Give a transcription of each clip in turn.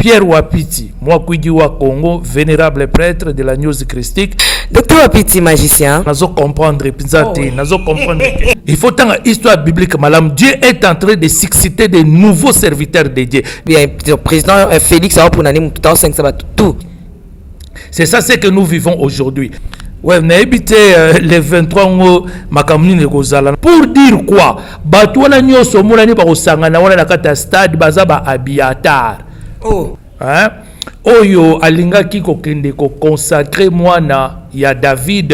Pierre Wapiti, Mwakuidiwa Congo, vénérable prêtre de la news christique. Docteur Wapiti, magicien. Nazo comprendre, nazo comprendre. Il faut tant histoire biblique, madame. Dieu est en train de susciter de nouveaux serviteurs de Dieu. Bien, président Félix, tout. C'est ça ce que nous vivons aujourd'hui. Ouais, on a habité les 23 mois, makamuni gozala. Pour dire quoi? Batouana nyoso mulani ba osangana wana na kata stade bazaba abiatar. Oh. Hein? Oyo alingaki kokende ko consacrer mwana ya David.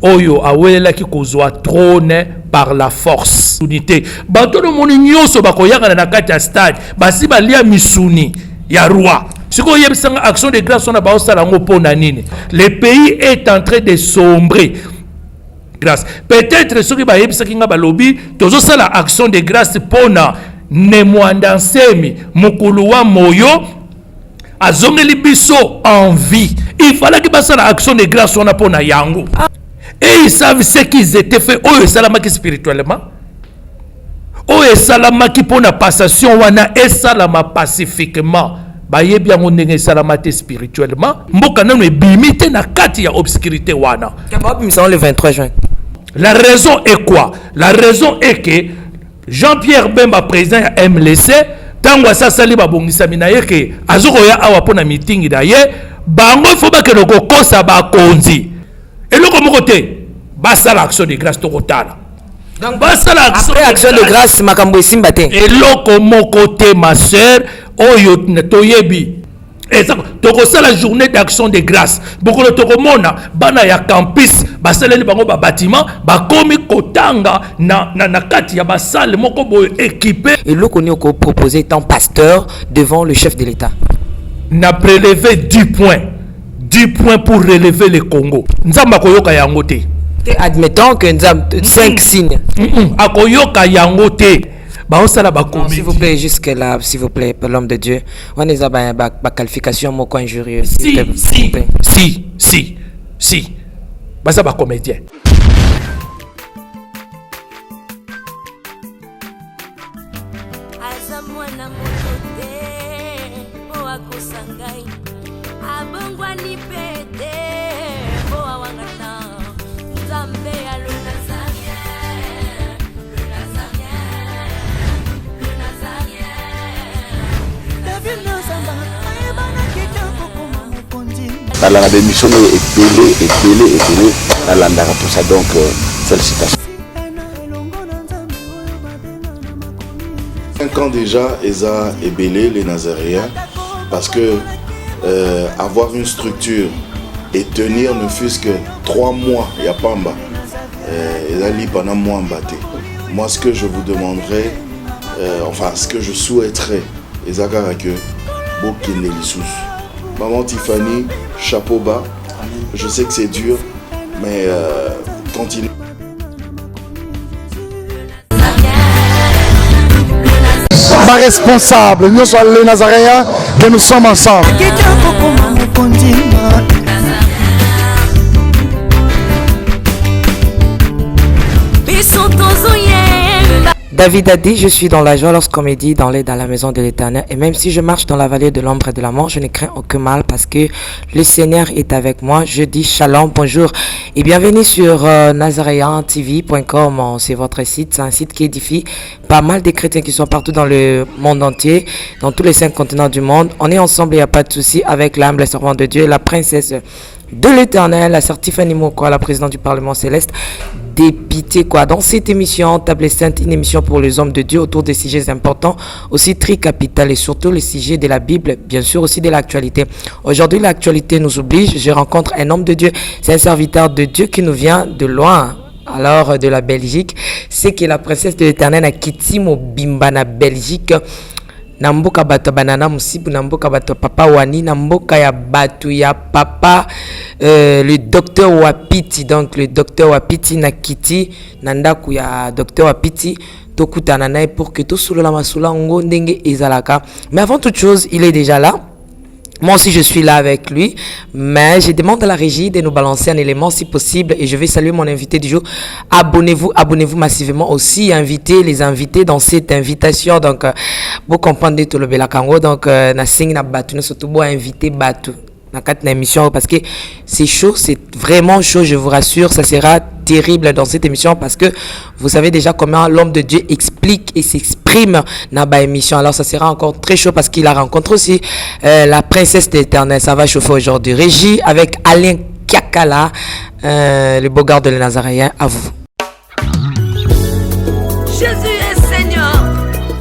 Oyo awela ki kozwa trône par la force. Unité. Batono moni nyoso bakoyaka na kata stade. Basi balia misuni ya roi. Ce qu'on y a action de grâce on a pas ça le pays est en train de sombrer grâce peut-être ce qui va y avoir balobi toujours ça la action de grâce pona ne mwandansemi mukuluwa moyo azongeli biso en vie il fallait que ça la action de grâce on a pona yango et ils savent ce qu'ils étaient fait oh salamaki spirituellement oh salamaki pona passation wana et salama pacifiquement baye bien on ndenge salamate spirituellement mboka nanu ebimite na kati ya obscurité wana le 23 juin. La raison est quoi? La raison est que Jean-Pierre Bemba président ya MLC tango sa sali ba bongisa minaye ke azoko ya awa pona meeting d'ailleurs bango faut ba ke loko kosa ba konzi eloko moko te ba sala action de grâce to kotala donc ba sala action de grâce makambo esimba te eloko moko te ma sœur oyo toyebi eza tokosala la journée d'action de grâce bokolo tokomona bana ya campus basaleli bango ba bâtiment bakomi kotanga na kati ya basale moko boyo équipé eloko ni oko proposer tant pasteur devant le chef de l'État n'a prélevé 10 points pour relever le Congo nzamba koyoka yango te admettons que nous avons 5 signes akoyoka yango te. S'il vous plaît, jusque là, s'il vous plaît, pour l'homme de Dieu, on est à la qualification mot injurieux. Si. Bah ça va comédien. Dans la démission est belé dans l'andara pour ça donc félicitations. 5 ans déjà Eza et belé les Nazaréens parce que avoir une structure et tenir ne fût-ce que 3 mois il y a Pamba Eza li pendant mois mbaté. Moi ce que je vous demanderais enfin ce que je souhaiterais Eza que Bokene Lissous. Maman Tiffany, chapeau bas. Je sais que c'est dur, mais continue. Pas responsable, nous sommes les Nazaréens, que nous sommes ensemble. David a dit, je suis dans la joie lorsqu'on me dit dans la maison de l'Éternel. Et même si je marche dans la vallée de l'ombre et de la mort, je ne crains aucun mal parce que le Seigneur est avec moi. Je dis shalom, bonjour et bienvenue sur nazareantv.com. C'est votre site, c'est un site qui édifie pas mal de chrétiens qui sont partout dans le monde entier, dans tous les 5 continents du monde. On est ensemble, il n'y a pas de souci, avec l'humble servante de Dieu, la princesse de l'Éternel, la sœur Tiffany Moko, la présidente du Parlement Céleste, dépité quoi. Dans cette émission, Table Sainte, une émission pour les hommes de Dieu autour des sujets importants, aussi très capital et surtout les sujets de la Bible, bien sûr aussi de l'actualité. Aujourd'hui, l'actualité nous oblige. Je rencontre un homme de Dieu, c'est un serviteur de Dieu qui nous vient de loin. Alors de la Belgique, c'est que la princesse de l'Éternel a quitté Mobimba na Belgique. Namboka bato banana musibu namboka bato papa wani namboka ya bato ya papa le docteur Wapiti. Donc le docteur Wapiti na kiti nandaku ya docteur Wapiti tokutana nae pour que to solo la masula ngo ndenge ezalaka. Mais avant toute chose, il est déjà là. Moi aussi, je suis là avec lui, mais je demande à la régie de nous balancer un élément si possible et je vais saluer mon invité du jour. Abonnez-vous massivement aussi, invitez les invités dans cette invitation. Donc, vous comprenez tout le Belakango. Donc, na sing na batu, surtout pour inviter batu. Dans émission parce que c'est chaud, c'est vraiment chaud, je vous rassure, ça sera terrible dans cette émission parce que vous savez déjà comment l'homme de Dieu explique et s'exprime dans la émission. Alors ça sera encore très chaud parce qu'il a rencontré aussi la princesse de l'Éternel. Ça va chauffer aujourd'hui. Régie avec Alain Kiakala, le beau garde de Nazaréen. À vous. Jésus est Seigneur.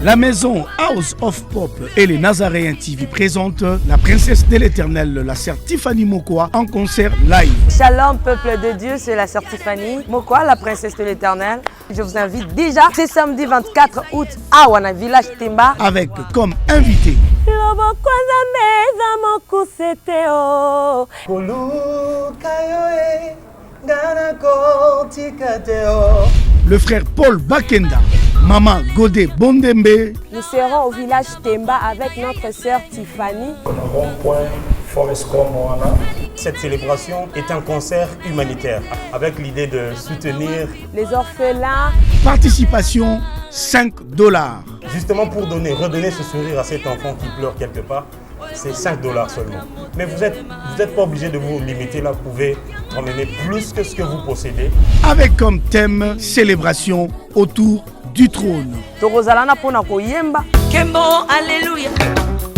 La maison House of Pop et les Nazaréens TV présentent la princesse de l'Éternel, la sœur Tiffany Mokwa, en concert live. Shalom peuple de Dieu, c'est la sœur Tiffany Mokwa, la princesse de l'Éternel. Je vous invite déjà, c'est samedi 24 août à Wana Village Temba. Avec comme invité le frère Paul Bakenda, Maman Godé Bondembe. Nous serons au village Temba avec notre sœur Tiffany. Cette célébration est un concert humanitaire avec l'idée de soutenir les orphelins. Participation $5. Justement pour redonner ce sourire à cet enfant qui pleure quelque part. C'est $5 seulement. Mais vous êtes pas obligé de vous limiter là, vous pouvez emmener plus que ce que vous possédez. Avec comme thème célébration autour du trône. Kembo, alléluia.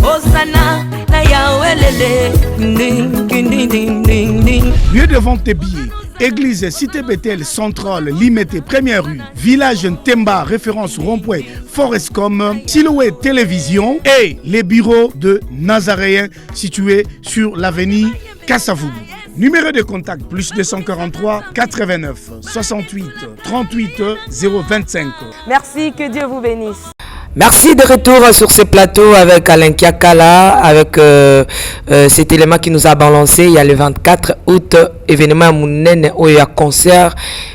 Hosanna, na Yahweh lele. Ding, ding, ding, ding, ding, ding. Lieu de vente des billets. Église Cité Bethel Centrale, Limité, Première rue, Village Ntemba, référence rond-point Forestcom, Silhouette Télévision et les bureaux de Nazaréens situés sur l'avenue Kassavoubou. Numéro de contact plus 243 89 68 38 025. Merci, que Dieu vous bénisse. Merci de retour sur ce plateau avec Alain Kiakala, avec cet élément qui nous a balancé. Il y a le 24 août, événement à Mounene, où il y a concert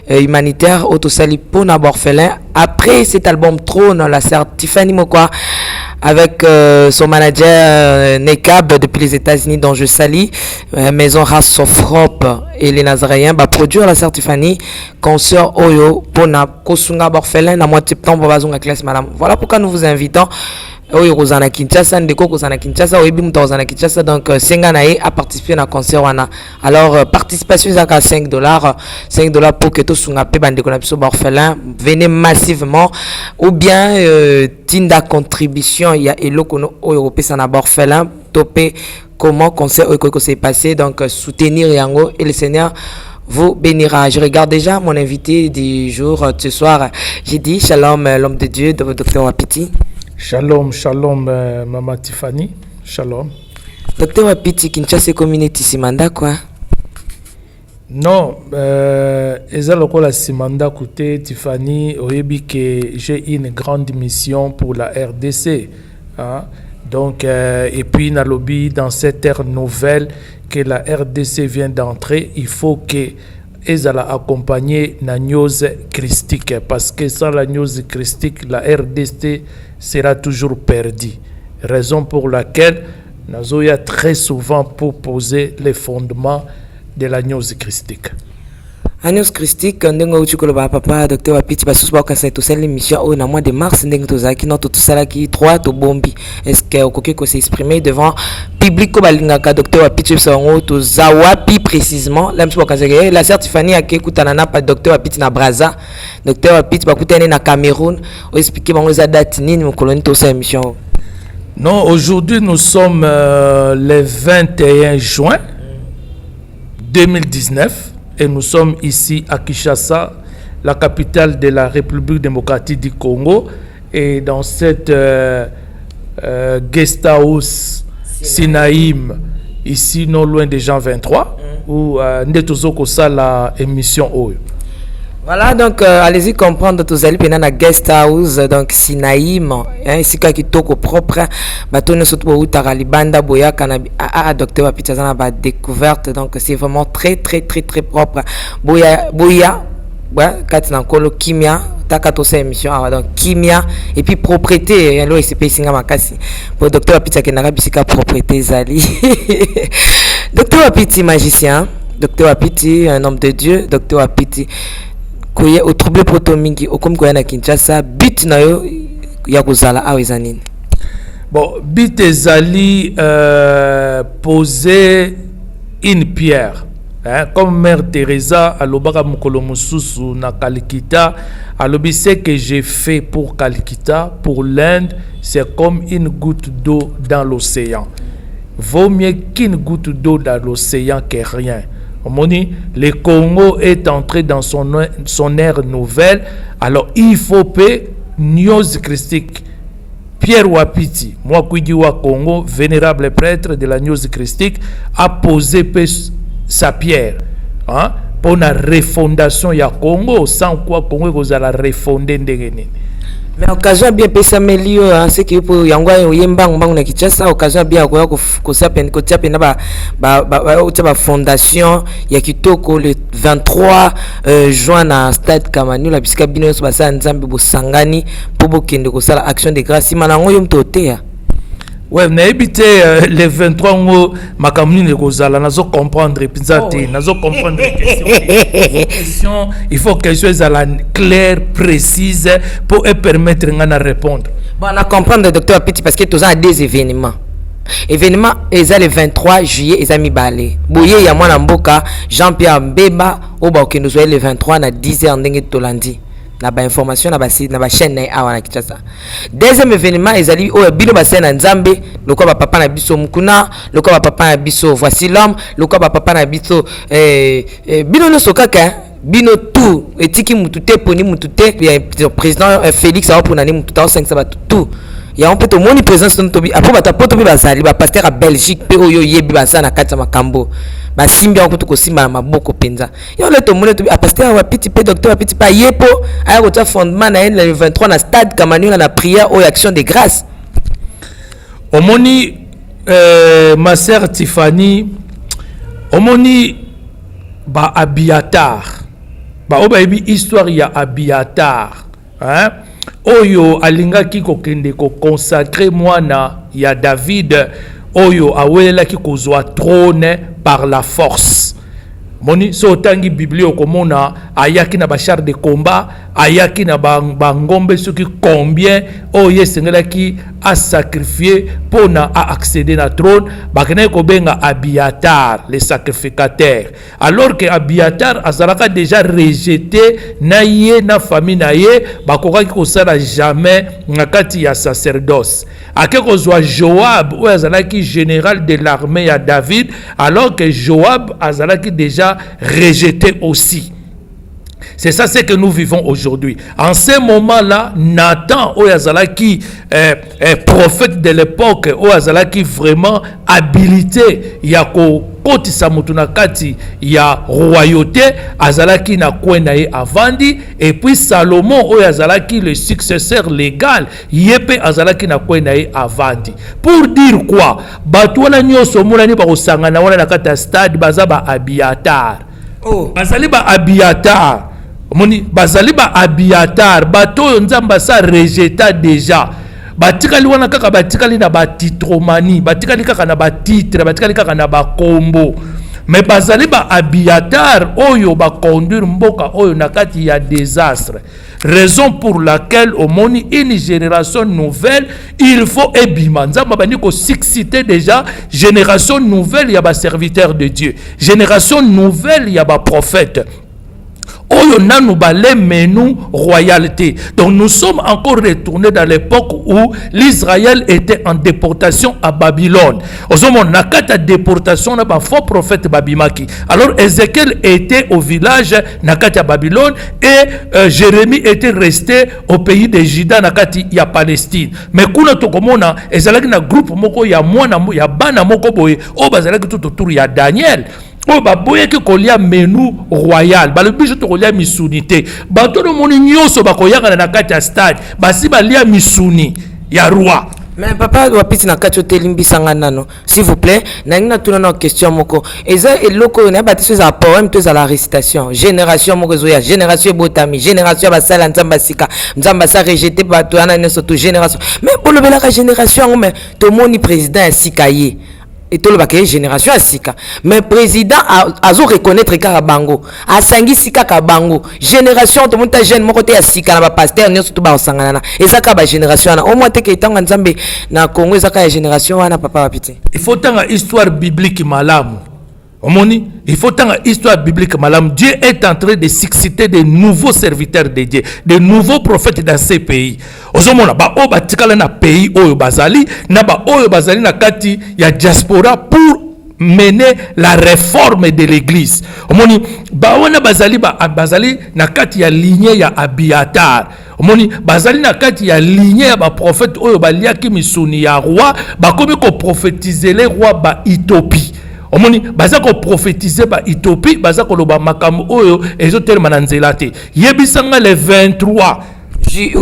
humanitaire au Tosali pour Naborfelin. Après cet album Trône, la sœur Tiffany Mokwa, avec son manager Nekab depuis les États-Unis, dont je salue, Maison House of Hope et les Nazaréens, produire la sœur Tiffany, concert Oyo, pour Kosunga Borfelin, na mois de septembre, bazonga classe madame. Voilà pourquoi nous vous invitons. Oui, Rosana Kinshasa, Ndeko Rosana Kinshasa, oui, Bim Rosana Kinshasa, donc Senganae a participé à un concert. Alors, participation c'est à $5. $5 pour que tout soit payé, bande de orphelin, venez massivement, ou bien, tinda contribution, il y a Elokono Européen, ça n'a orphelin, topé, comment concert s'est passé, donc soutenir Yango et le Seigneur vous bénira. Je regarde déjà mon invité du jour, ce soir. J'ai dit shalom, l'homme de Dieu, de Dr Wapiti. Shalom, shalom, Maman Tiffany. Shalom. Dr Wapiti, Kinshasa Community Simanda, quoi? Non, la Simanda côté Tiffany, oyebi que j'ai une grande mission pour la RDC. Hein? Donc, et puis, na lobby, dans cette ère nouvelle que la RDC vient d'entrer, il faut que ezala accompagner la news christique, parce que sans la news christique, la RDC sera toujours perdue. Raison pour laquelle Nazoya très souvent pour poser les fondements de la news christique. News christique, ndenge uchukolo ba papa Dr Wapiti basus ba kansa to sel émission au na mois de mars ndenge to zaki no to sala ki 3 to bombi. Est-ce que okoki ko s'exprimer devant public ko balingaka Dr Wapiti songo to zawapi précisément la mso kansa la sœur Tiffany akekutana na pa Dr Wapiti na Brazza. Dr Wapiti bakutana na Cameroun, o expliquer bango za date nini mo koloni to sa émission. Non, aujourd'hui nous sommes le 21 juin 2019. Et nous sommes ici à Kinshasa, la capitale de la République démocratique du Congo. Et dans cette guest house Sinaïm, ici non loin de Jean 23, où nous avons la émission Oyo. Voilà, donc allez-y comprendre, tous allez pendant la guest house, donc Sinaïm, ici qui toko propre, bateau surtout où Taralibanda Boya Kanabi à Dr Wapiti Zana ba découverte, donc c'est vraiment très propre. Boya, Katina Kolo Kimia, taka to sa émission awa donc kimia et puis propreté lo SCP singa makasi pour docteur Apiti akenaka bisika propreté zali docteur Apiti magicien, docteur Apiti un homme de Dieu, docteur Apiti koye au trouble protomingi okom koya na Kinshasa bit na yo ya kozala awa ezanini. Bon, bit ezali poser une pierre. Comme Mère Teresa alobaka mukolo mususu na Kalikita, alobi ce que j'ai fait pour Kalikita, pour l'Inde, c'est comme une goutte d'eau dans l'océan. Vaut mieux qu'une goutte d'eau dans l'océan que rien. Le Congo est entré dans son ère nouvelle, alors il faut payer News Christique. Pierre Wapiti, moi qui wa Congo, vénérable prêtre de la News Christique, a posé sa pierre pour la refondation ya Congo, sans quoi Congo vous allez refonder ndengeni. Mais occasion bien pesa melio c'est que pour yangwa yembang bang na Kinshasa occasion bien ko sapen ko tiape na ba fondation ya kitoko le 23 juin na stade Kamanu la bisika bino so basa nzambe bosangani pour bokende ko sala action de grâce manango yo mtotea. Ouais, mais éviter les 23 mots, ma commune Rosala, nazo comprendre et puis nazo comprendre les questions. Il faut que je sois claire, précise pour permettre de répondre. Bon, on a comprendre docteur Apiti parce que tous a des événements. Événement est le 23 juillet et ami balé. Boye ya mwana mboka Jean-Pierre Mbemba au ba que nous soyons le 23 na 10h ndenge tolandi. Na ba information na ba site na ba chaîne na awa na Kinshasa. Deuxième événement ezali o bino ba sena nzambe lokwa ba papa na biso mukuna lokwa ba papa na biso voici l'homme lokwa ba papa na biso bino no sokaka bino tout etiki mutute poni mutute président Félix a pour nani mututa 5 sabatu tout ya on peut to moni présence tobi après ba tapoto bi bazali ba pasteur à Belgique pe oyo yebi basana kata makambo ba simbi on ko simba maboko penza yo le to moni tobi a pasteur wa petit pe docteur petit pa yepo aya ko ta fondement na le 23 na stade Kamanu na prière ou action de grâce omoni ma sœur Tiffany omoni ba Abiatar ba obayebi histoire ya Abiatar hein oyo alingaki kokende ko consacrer mwana ya David oyo awelaki kozwa trône par la force. Moni so tangi biblio komona ayaki na ba char de combat ayaki na ba ngombe soki combien oyo sengelaki a sacrifier pona a accéder na trône bakene ko benga Abiatar le sacrificateur alors que Abiatar azalaka déjà rejeté na ye na famille na ye bakokaki ko sala jamais nakati ya sacerdoce ake kozwa Joab oyo azalaki général de l'armée ya David alors que Joab azalaki déjà rejeté aussi. C'est ça ce que nous vivons aujourd'hui. En ce moment-là, Nathan, Oyazalaki, prophète de l'époque, Oyazalaki vraiment habilité, Yako Koti Samutunakati, ya royauté, Azalaki na Kwenae Avandi, et puis Salomon, Oyazalaki, le successeur légal, Yepe Azalaki na Kwenae Avandi. Pour dire quoi? Batouana nyoso moulani ba osangana wana nakata stade bazaba Abiatar. Oh, bazali ba Abiatar. Moni bazali ba Abiatar bato nzamba sa rejeta déjà batikali wana kaka batikali na ba titromani batikali kaka na ba titre batikali kaka na ba kombo mais bazali ba Abiatar oyo ba conduire mboka oyo nakati ya désastre raison pour laquelle au moni une génération nouvelle il faut ebima nzamba bani ko succiter déjà génération nouvelle ya ba serviteur de Dieu génération nouvelle ya ba prophète oyo nanu balé menu royauté. Donc nous sommes encore retournés dans l'époque où l'Israël était en déportation à Babylone. Osomon nakata déportation na ba faux prophète Babimaki. Alors Ézéchiel était au village nakata Babylone et Jérémie était resté au pays de Juda nakati ya Palestine. Mais kuna tokomona ezalaki na groupe moko ya mwana ya bana moko boye o bazalaki tout autour ya Daniel. Oh ba boye ki kolia menu royal ba le biso to kolia misunité ba to no moni nyoso ba koyaka na kati ya stade ba si ba lia misuni ya roi Mais papa doit piti na kati otelimbi sangana no. S'il vous plaît, na tuna na question moko. Eza eloko na batiso za poème to za la récitation. Génération moko zoya, génération botami, génération basala nzamba sika, nzamba sa rejeté bato ana ne surtout génération. Mais pour le bela génération mais to moni président sikaye. Et tout le baquet génération à sika mais président a reconnaître Karabango a sangi sika Kabango génération tout le monde jeune mon côté à sika na pasteur ni surtout ba sangana et ça ka ba génération na au moins te ketanga nzambe na Congo ça ka génération wana papa wapiti il faut tanga histoire biblique malamu omoni il faut tanga histoire biblique malamu. Dieu est en train de susciter de nouveaux serviteurs de Dieu, de nouveaux prophètes dans ces pays. Ozomona ba o batikala na pays oyo bazali na ba oyo bazali na kati ya diaspora pour mener la réforme de l'église. Omoni ba wana bazali na kati ya lignée ya Abiatar. Omoni bazali na kati ya lignée ya ba prophète oyo baliaki misuni ya roi bakomi ko prophétiser les rois ba Éthiopie. Omoni baza ko prophétiser ba Éthiopie baza ko loba makambo oyo ezotelema na nzela te. Yebisanga le 23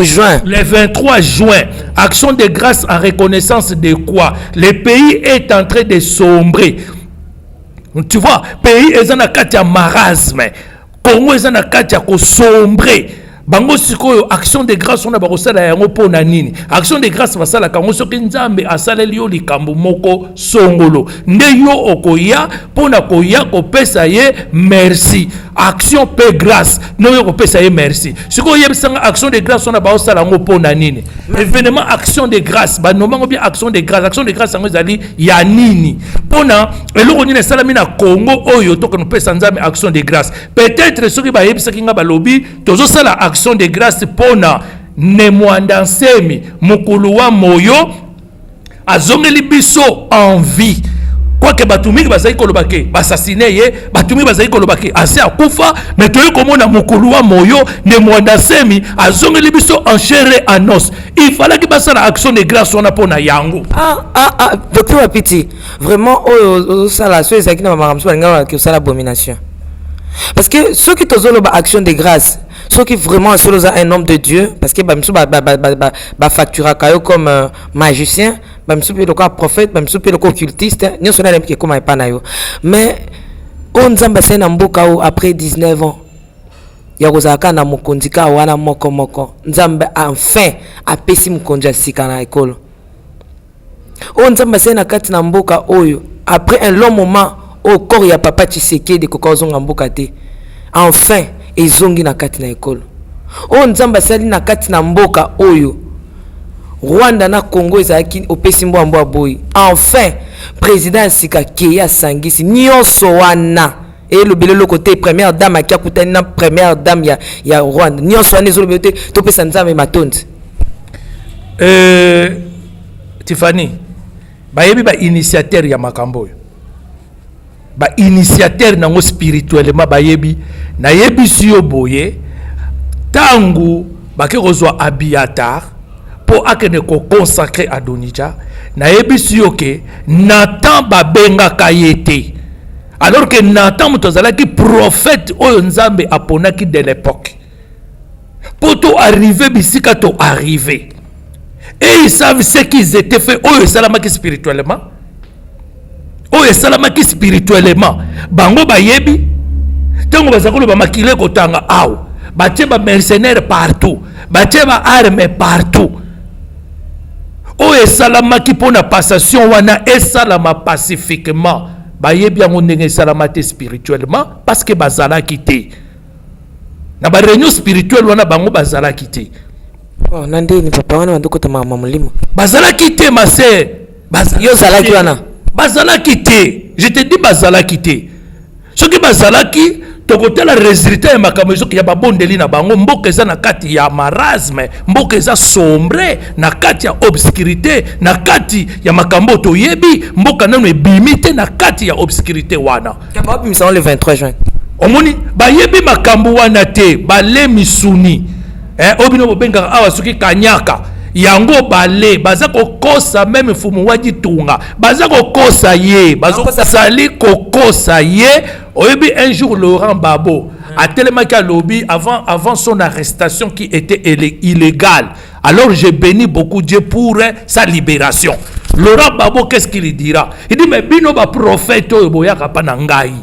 juin. Le 23 juin, action de grâce en reconnaissance de quoi? Le pays est en train de sombrer. Tu vois, pays est en train de marasme. Congo est en train de sombrer. Bango sikoyo action de grâce on a bakosala yango pona nini action de grâce basala kango soki nzambe asaleli yo likambo moko songolo nde yo okoya pona koya kopesa ye merci action pe grâce no yo kopesa ye merci sikoyo yebisanga action de grâce on a bakosala yango pona nini événement action de grâce ba nomango bien action de grâce yango ezali ya nini pona eloko nini esalami na Congo oyo tokeno pesa nzambe action de grâce peut-être soki ba yebisaki nga balobi tozosala action de grâce pona Nemwanda Nsemi mukulu wa moyo azongeli biso en vie quoique batumiki bazali kolobake basasine ye batumiki bazali kolobake ase akufa mais toye komona mukulu wa moyo Nemwanda Nsemi azongeli biso en chair et en os. Il fallait que basala action de grâce on a pona yango docteur Wapiti vraiment ça la chose qui na makamso nga que ça l'abomination parce que ceux qui tozolo ba action de grâce ceux qui vraiment sont un homme de Dieu parce que bamsu ba factura kayo comme magicien bamsu pe loka prophète bamsu pe loka occultiste ni sona même que comme pas na yo mais on nzamba sena mboka o après 19 ans ya kozaka na mokonzi ka wana moko nzambe enfin apesi mokonzi sika na ekolo on nzamba sena kati na mboka oyo après un long moment au corps ya papa Tshisekedi kokozonga mboka te enfin ezongi na kati na ekolo o nzamba sali na kati na mboka oyo Rwanda na Congo ezaki opesi mbwa boy enfin président sika keya sangisi nyonso wana elobele lokote première dame akia kutani na première dame ya Rwanda nyonso wana ezolobele te topesa nzambe matondi Tiffany bayebi ba initiateur ya makambo oyo ba initiateur nango spirituellement bayebi na yebisi yo boye tangu bake kozwa Abiatar po akene ko consacrer Adonija na yebisi yo ke Nathan babenga kayete alors que Nathan mutozalaki prophète oyo nzambe aponaki de l'époque pour to arriver bisika to arriver et ils savent ce qu'ils étaient fait oyo salamaki spirituellement oyo salamaki spirituellement bango bayebi tango bazakolo ba makile kotanga aw batie ba mercenaires partout batie ba armes partout oyo salamaki pona passation wana esalama pacifiquement bayebi yango ndenge salamate spirituellement parce que bazalaki te na ba réunion spirituelle wana bango bazalaki te oh nandeni papa wana ndoko ta mama mulimo bazalaki te ma sœur yo zalaki wana bazalaki te je te dis bazalaki te soki bazalaki tokotela résultat ya makambo ezoki ya babondeli na bango mboka eza na kati ya marasme mboka eza sombre na kati ya obscurité na kati ya makambo toyebi mboka nano ebimi te na kati ya obscurité wana kaba bimisa le 23 juin omoni bayebi makambo wana te bale misuni obino bobenga awa soki kanyaka yango bale baza kokosa même fumu waji tunga baza kokosa ye bazosali kokosa ye oyebi un jour Laurent Babo à Telemaka Lobby avant son arrestation qui était illégale. Alors j'ai béni beaucoup Dieu pour sa libération. Laurent Babo, qu'est-ce qu'il dira? Il dit mais bino ba prophète oboya kapana ngai.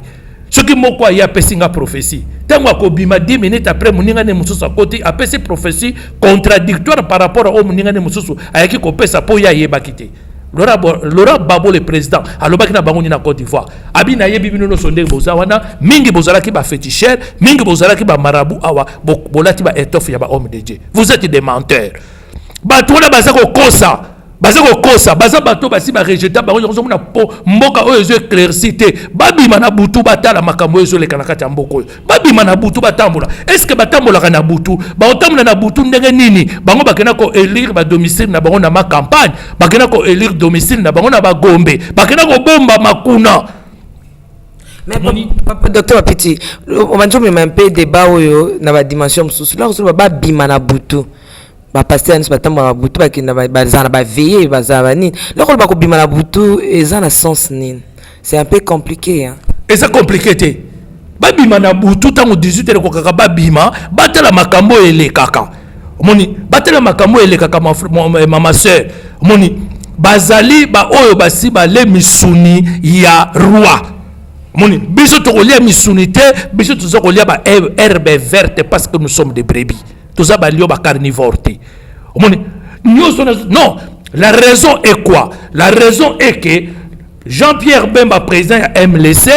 Ce qui m'a quoi y a pessinga prophétie. Tant que bima 10 minutes après moninga ne mususu à côté a pesé prophétie contradictoire par rapport au moninga ne mususu ayaki ko pesa po ya yeba kité. Laurent Babo le président alobaki na bango ni na Côte d'Ivoire. Abi na yebi bino no sonde bozawana mingi bozala ki ba féticheur, mingi bozala ki ba marabout awa bolati ba étoffe ya ba homme de Dieu. Vous êtes des menteurs. Ba tona bazako kosa baza bato basi ba rejeter ba yozo na po mboka oyo zo éclaircité babima na butu batala makambo ezo le kana kati mboko babima na butu batambola est-ce que batambola kana butu ba otambola na butu ndenge nini bango bakena ko élire ba domicile na bango na ma campagne bakena ko élire domicile na bango na ba gombe bakena ko bomba makuna. Mais docteur Apiti, on va dire même un peu débat na ba dimension sous là on va bima na butu. Ba pasteur nous batamba ba butu ba kinda ba zana ba veiller ba zana ni loko ba ko bima na butu ezana sens ni c'est un peu compliqué hein et ça compliqué té ba bima na butu tango 18 ko kaka ba bima batela makambo ele kaka moni batela makambo ele kaka mama sœur moni bazali ba oyo basi ba le misuni ya roi moni biso to kolia misuni té biso to kolia ba herbe verte parce que nous sommes des brebis. Tout ça, c'est carnivore. Non, la raison est quoi? La raison est que Jean-Pierre Bemba, président à MLC,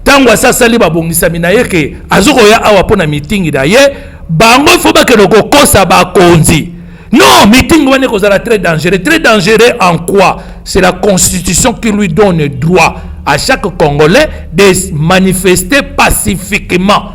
tant que ça sali ba bongisa minaye que azoko ya awa pona meeting d'ailleurs, bango faut pas que le koko ça ba konzi. Non, meeting wane kozala très dangereux en quoi? C'est la constitution qui lui donne droit à chaque Congolais de manifester pacifiquement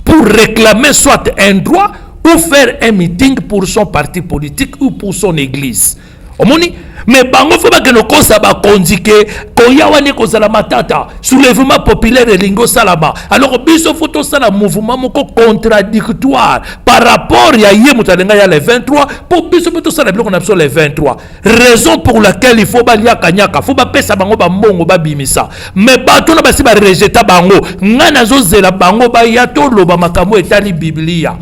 pour réclamer soit un droit ou faire un meeting pour son parti politique ou pour son église. Omoni, mais bango faut pas que nos causes ba konzike ko yawane ko zala matata soulèvement populaire lingo salama. Alors biso photo ça la mouvement moko contradictoire par rapport ya yé mutalenga ya les 23 pour biso photo ça la biloko na biso les 23. Raison pour laquelle il faut ba lia kanyaka, faut ba pesa bango ba mbongo ba bimisa. Mais bato na basi ba rejeter bango, ngana zo zela bango ba ya to loba makambo etali biblia.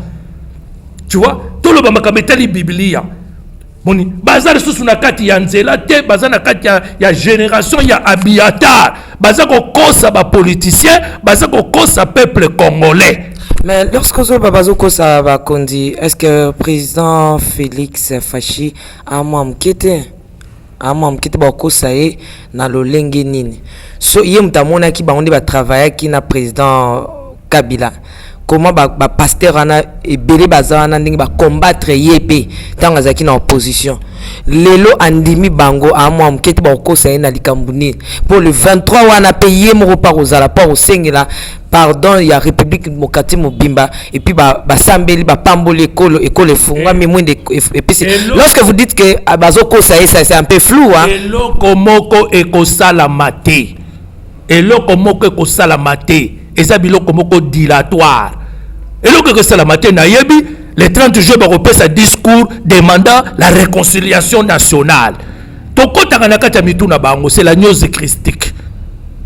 Tu vois? To loba makambo etali biblia. Boni bazar sous na kati ya nzela te bazar na kati ya génération ya Abiatar bazar ko kosa ba politicien bazar ko kosa peuple congolais. Mais lorsqu'on se babazo kosa ba kondi est-ce que président Félix Fachi amam kete ba kosa e na lolenge nini so yem tamona ki ba on ba travailler ki na président Kabila. Comment ba pasteur ana ebele bazana ndingi ba combattre yep tant azaki na opposition lelo andimi bango amwa mketi ba kosa na likambuni pour le 23 wana payé mo pa kozala pa osengela pardon ya république mokati mobimba et puis ba sambeli ba pamboli école fungwa mais mwinde et puis lorsque vous dites que bazo kosa ça c'est un peu flou hein eloko moko ekosala maté eloko moko ekosala maté eza biloko moko dilatoire. Et donc que c'est la matin nayebi les 30 jours ba repère sa discours demandant la réconciliation nationale. Toko tanganaka ta mituna bango c'est la news christique.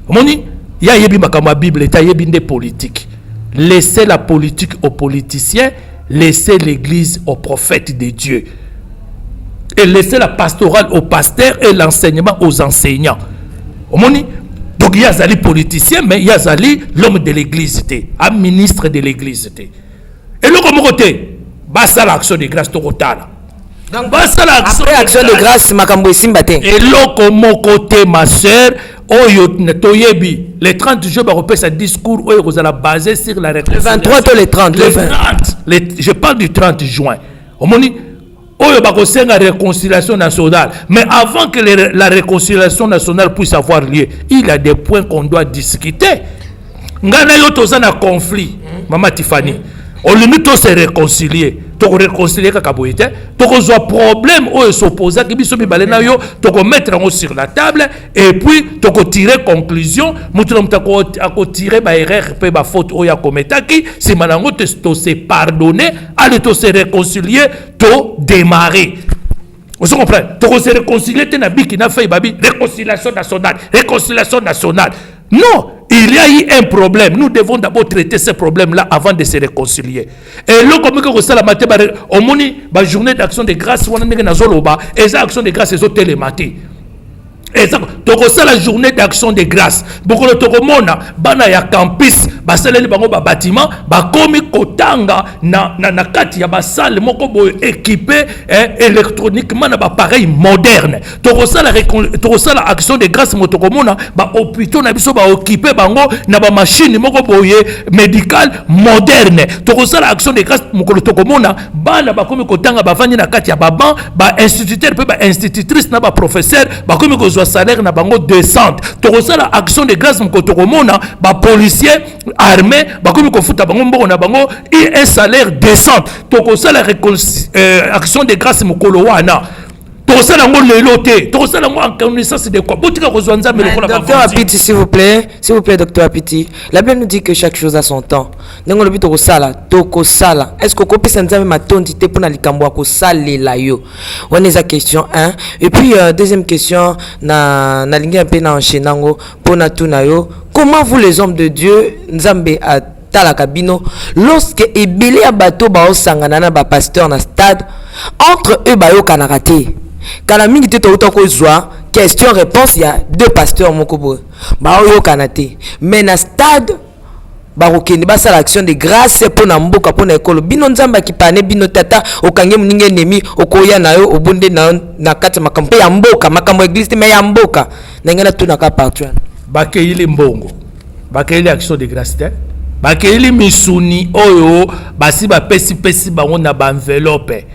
Moni ya yebi makama Bible ta yebi ndé politique. Laissez la politique aux politiciens, laissez l'église aux prophètes de Dieu. Et laissez la pastorale aux pasteurs et l'enseignement aux enseignants. Moni donc il y a Zali politicien, mais il y a Zali l'homme de l'église, un ministre de l'église. Et le côté, basta l'action de grâce totale. Donc basta l'action de grâce, makambo simbate. Et le côté, ma sœur, Toyebi, les 30 jours, repère sa discours, vous allez baser sur la réconciliation. Le 23 ou les 30 je parle du 30 juin. Oyo bakosenga réconciliation nationale. Mais avant que la réconciliation nationale puisse avoir lieu, il y a des points qu'on doit discuter. Ngana yo toza na conflit, Maman Tiffany. On limite se réconcilier. To réconcilier kaka boyete, to ko zo problème oyo s'opposer ki biso bibale na yo, to ko mettre en sur la table et puis to ko tirer conclusion, mutu na ko tirer ba erreur pe ba faute oyo kometaki, si malango to se pardonner, aller to se réconcilier, to démarrer. Vous comprenez? To ko se réconcilier te na biki na fait babi réconciliation nationale. Non, il y a eu un problème. Nous devons d'abord traiter ce problème-là avant de se réconcilier. Et là, comme que ça la matin, au moni, la journée d'action de grâce, on a une action de grâce, c'est télématé. Et ça, la journée d'action de grâce. Beaucoup de tokomona, bana ya campus, basaleli bango ba bâtiment, ba komi kotanga na kati ya basale moko boy équipé électroniquement na ba appareil moderne. La action de grâce motokomona, ba hôpitaux na biso ba équipé bango na ba machine moko boy médical moderne. La action de grâce mokolo tokomona, bana ba komi kotanga ba vandi na kati ya ba ban, ba instituteur pe ba institutrice na ba professeur, ba komi ko salaire na bango descente. La action de grâce mkotokomona ba policier armé ba komi ko futa bango mboko na bango et un salaire descente. La action de grâce mkolo wana. Docteur Apiti, s'il vous plaît, docteur Apiti. La Bible nous dit que chaque chose a son temps. Est-ce que vous avez ma tondité pour nalikambo ko salela yo? On est à question 1. Et puis deuxième question na lingi un peu na enchenango pour na tunayo. Comment vous les hommes de Dieu Nzambe a talakabino lorsque ebele ya bato ba osangana na ba pasteur na stade entre eux ba yo kanarate? Kana mingi te to ko zwa question réponse, il y a deux pasteurs mokobo ba yo kanate mais na stade ba okende ba sala action de grâce pour na mboka pour na ekolo bino nzamba kipane bino tata okange muninge nemi okoya na yo obonde na kati makambo ya mboka makambo église mais ya mboka na ngana tuna ka partout bakeyili mbongo bakeyili action de grâce te bakeyili misuni oyo basi ba pesi bango na ba enveloppe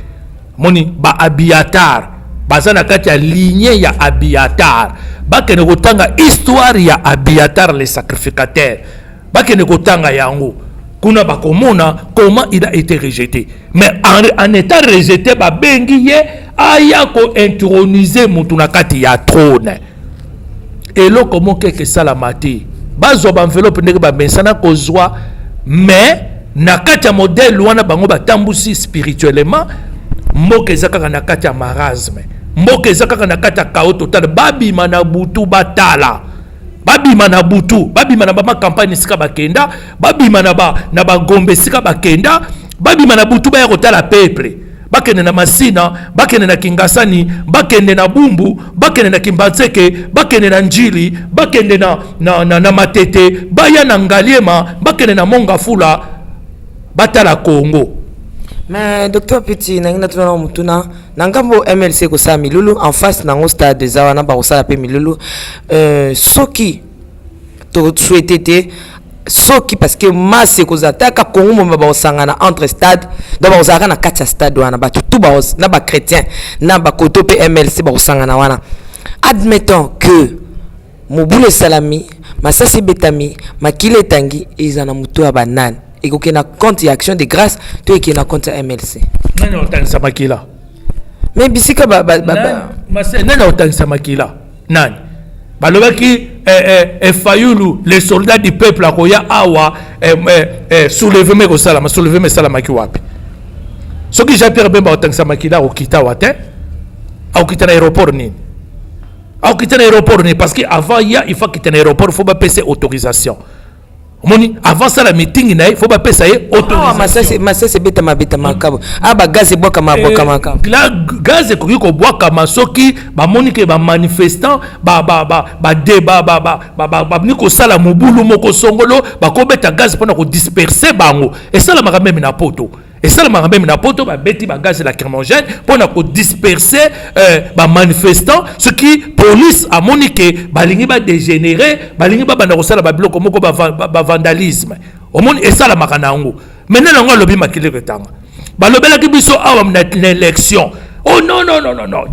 moni ba Abiatar baza na kati ya lignée ya Abiatar bakene kotanga histoire ya Abiatar le sacrificateur bakene kotanga yango kuna bakomona comment il a été rejeté mais en étant rejeté ba bengi ye aya ko introniser mutu na kati ya trône et lo comment que sala mati bazo ba enveloppe ndenge ba mensana kozwa mais na kati ya modèle wana bango batambusi spirituellement mboka ezaka na kati ya marasme mboka ezaka na kati ya chaos total babima na butu batala babima na butu babima na ba campagne sika bakenda babima na ba gombe sika bakenda babima na butu ba ya kotala peuple bakende na Masina bakende na Kingasani bakende na Bumbu bakende na Kimbanzeke bakende na Njili bakende na Matete baya na Ngaliema bakende na Mongafula batala Congo. Mais docteur Petit nangina tuna mutuna nangambo MLC ko sa milulu en face nango stade de Zawana ba ko sala pe milulu soki to souhaité soki parce que masse ko zataka Congo mo ba osangana entre stade do ba osaka na kati stade wana ba tout ba na ba chrétien na ba koto pe MLC ba osangana wana admettons que Mobule Salami Masasi Betami Makile Tangi izana mutu ya banane et qu'il y a compte action de grâce toi qui na compte MLC non otangisa makila mais bisika non otangisa makila nani balobaki Fayulu les soldats du peuple akoya awa soulevement ko sala soulevement sala maki wapi soki Jean-Pierre Bemba otangisa makila okita wate okita na aéroport ni okita na aéroport ni parce que avant il faut quitter l'aéroport faut pas passer autorisation. Moni avant ça la meeting na il faut pas payer autorisation. Masese beta makabo aba gaz boka maboka makabo la gaz ko boka masoki ba moni ke ba manifestant ba débat ba ni ko sala mobulu moko songolo ba ko beta gaz pona ko disperser bango et ça la makambe na poto et ça la makambe na poto ba beti ba gaz lacrymogène pona ko disperser ba manifestant ce qui police a moni ke balingi ba dégénérer balingi ba bana ko sala ba biloko moko ba vandalisme au monde et ça la makanango maintenant on lobi makile ketanga ba lobela ki biso awa na l'élection oh non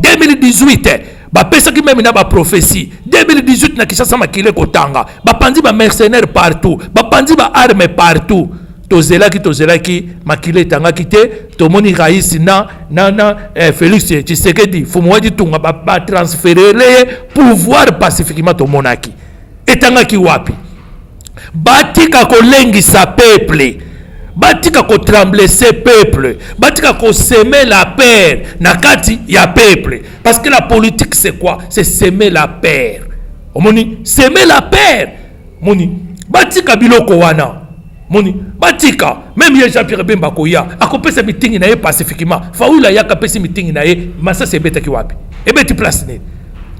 2018 ba pesa ki même na ba prophétie 2018 na Kinshasa makile kotanga ba pandi ba mercenaires partout ba pandi ba armes partout tozelaki makile tanga kite to moni raisi na Félix Tshisekedi Fumwadi tunga ba transférer le pouvoir pacifiquement to monaki etanga ki wapi batika kolengisa peuple batika ko trembler ce peuple batika ko semer la peur na kati ya peuple parce que la politique c'est quoi c'est semer la peur omoni semer la peur moni batika biloko wana moni batika même ye Jean-Pierre Bemba koya akopesa meeting na ye pacifiquement faula yaka pesi meeting na ye Masasi ebetaki wapi ebeti place ne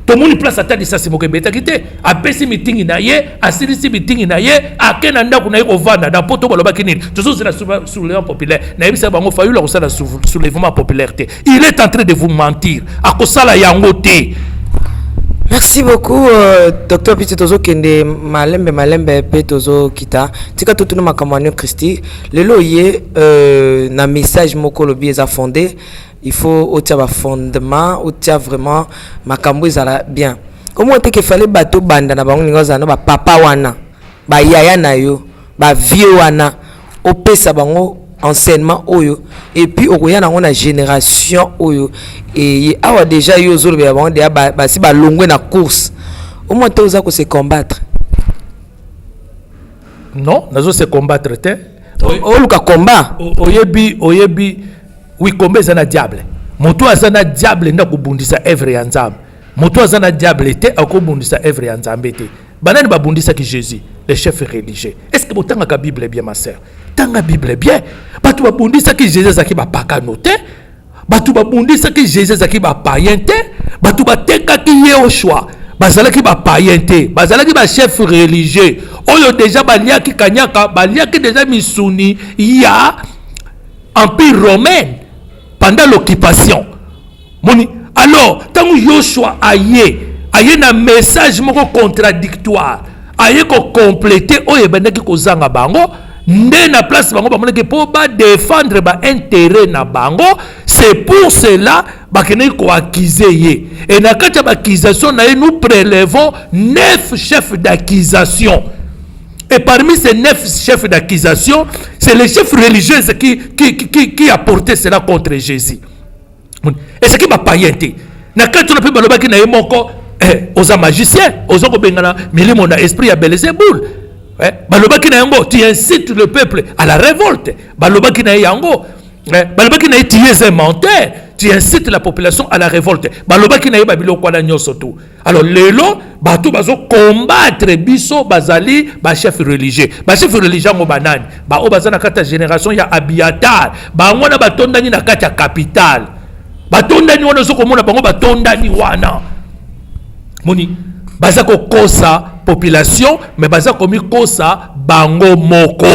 to moni place atadi sasi moko ebetaki te apesi meeting na ye asilisi meeting na ye akena ndako na ye kovanda na poto balobaki nini tozozela soulèvement populaire na yebisa bango faula kosala soulèvement populaire te il est en train de vous mentir akosala yango te. Merci beaucoup, Dr. Piti Tozo Kende, Malembe Petozo Kita. Tika Totuno Makamano Christi. Le loyer, na message moko lobi est fondé. Il faut otia ba fondement, otia vraiment makambo ezala bien. Comment est-ce qu'il fallait bateau banda na bango ningoza no ba papa wana, ba yaya na yo, ba vieux wana, opesa bango enseignement oyo et puis okoya na ngona génération oyo et awa déjà yo zolo ba bango de ba si ba longwe na course au moins to za ko se combattre non nazo se combattre te o luka combat oyebi oui combat za na diable moto azana diable nda kubundisa œuvre ya nzambe moto azana diable te akobundisa œuvre ya nzambe te banani babundisa ki Jésus les chefs religieux. Est-ce que botanga ka Bible est bien ma sœur? Tanga Bible bien. Batu babundisa ki Jésus zaki ba pakanote. Batu babundisa ki Jésus zaki ba païente. Batu bateka ki Yehoshua. Bazala ki ba païente. Bazala ki ba chef religieux. Oyo déjà balia ki kanyaka, balia ki déjà misuni ya empire romain pendant l'occupation. Moni alors tant Yoshua aye na message moko contradictoire. Aye ko compléter oye bandaki ko zanga bango nde na place bango ba moneke po ba défendre ba intérêt na bango c'est pour cela ba kene ko accuser ye et na kati ba accusation na nous prélevons 9 chefs d'accusation et parmi ces 9 chefs d'accusation c'est les chefs religieux qui a porté cela contre Jésus et ce qui m'a païenté na kati on peut balobaki na ye moko aux magiciens, aux hommes bengana, mais mon esprit a Belzéboul. Balobaki na yango, tu incites le peuple à la révolte. Balobaki na yango, balobaki na tu es un menteur, tu incites la population à la révolte. Balobaki na babilo kwa na nyoso tu. Alors lelo, bato bazo combattre biso bazali ba chef religieux. Ba chef religieux ngo banani. Ba o bazana kata génération ya Abiatar. Ba ngona batondani na kata capitale. Batondani wana zo komona bango batondani wana. Moni baza ko kosa population mais baza komi kosa bango moko.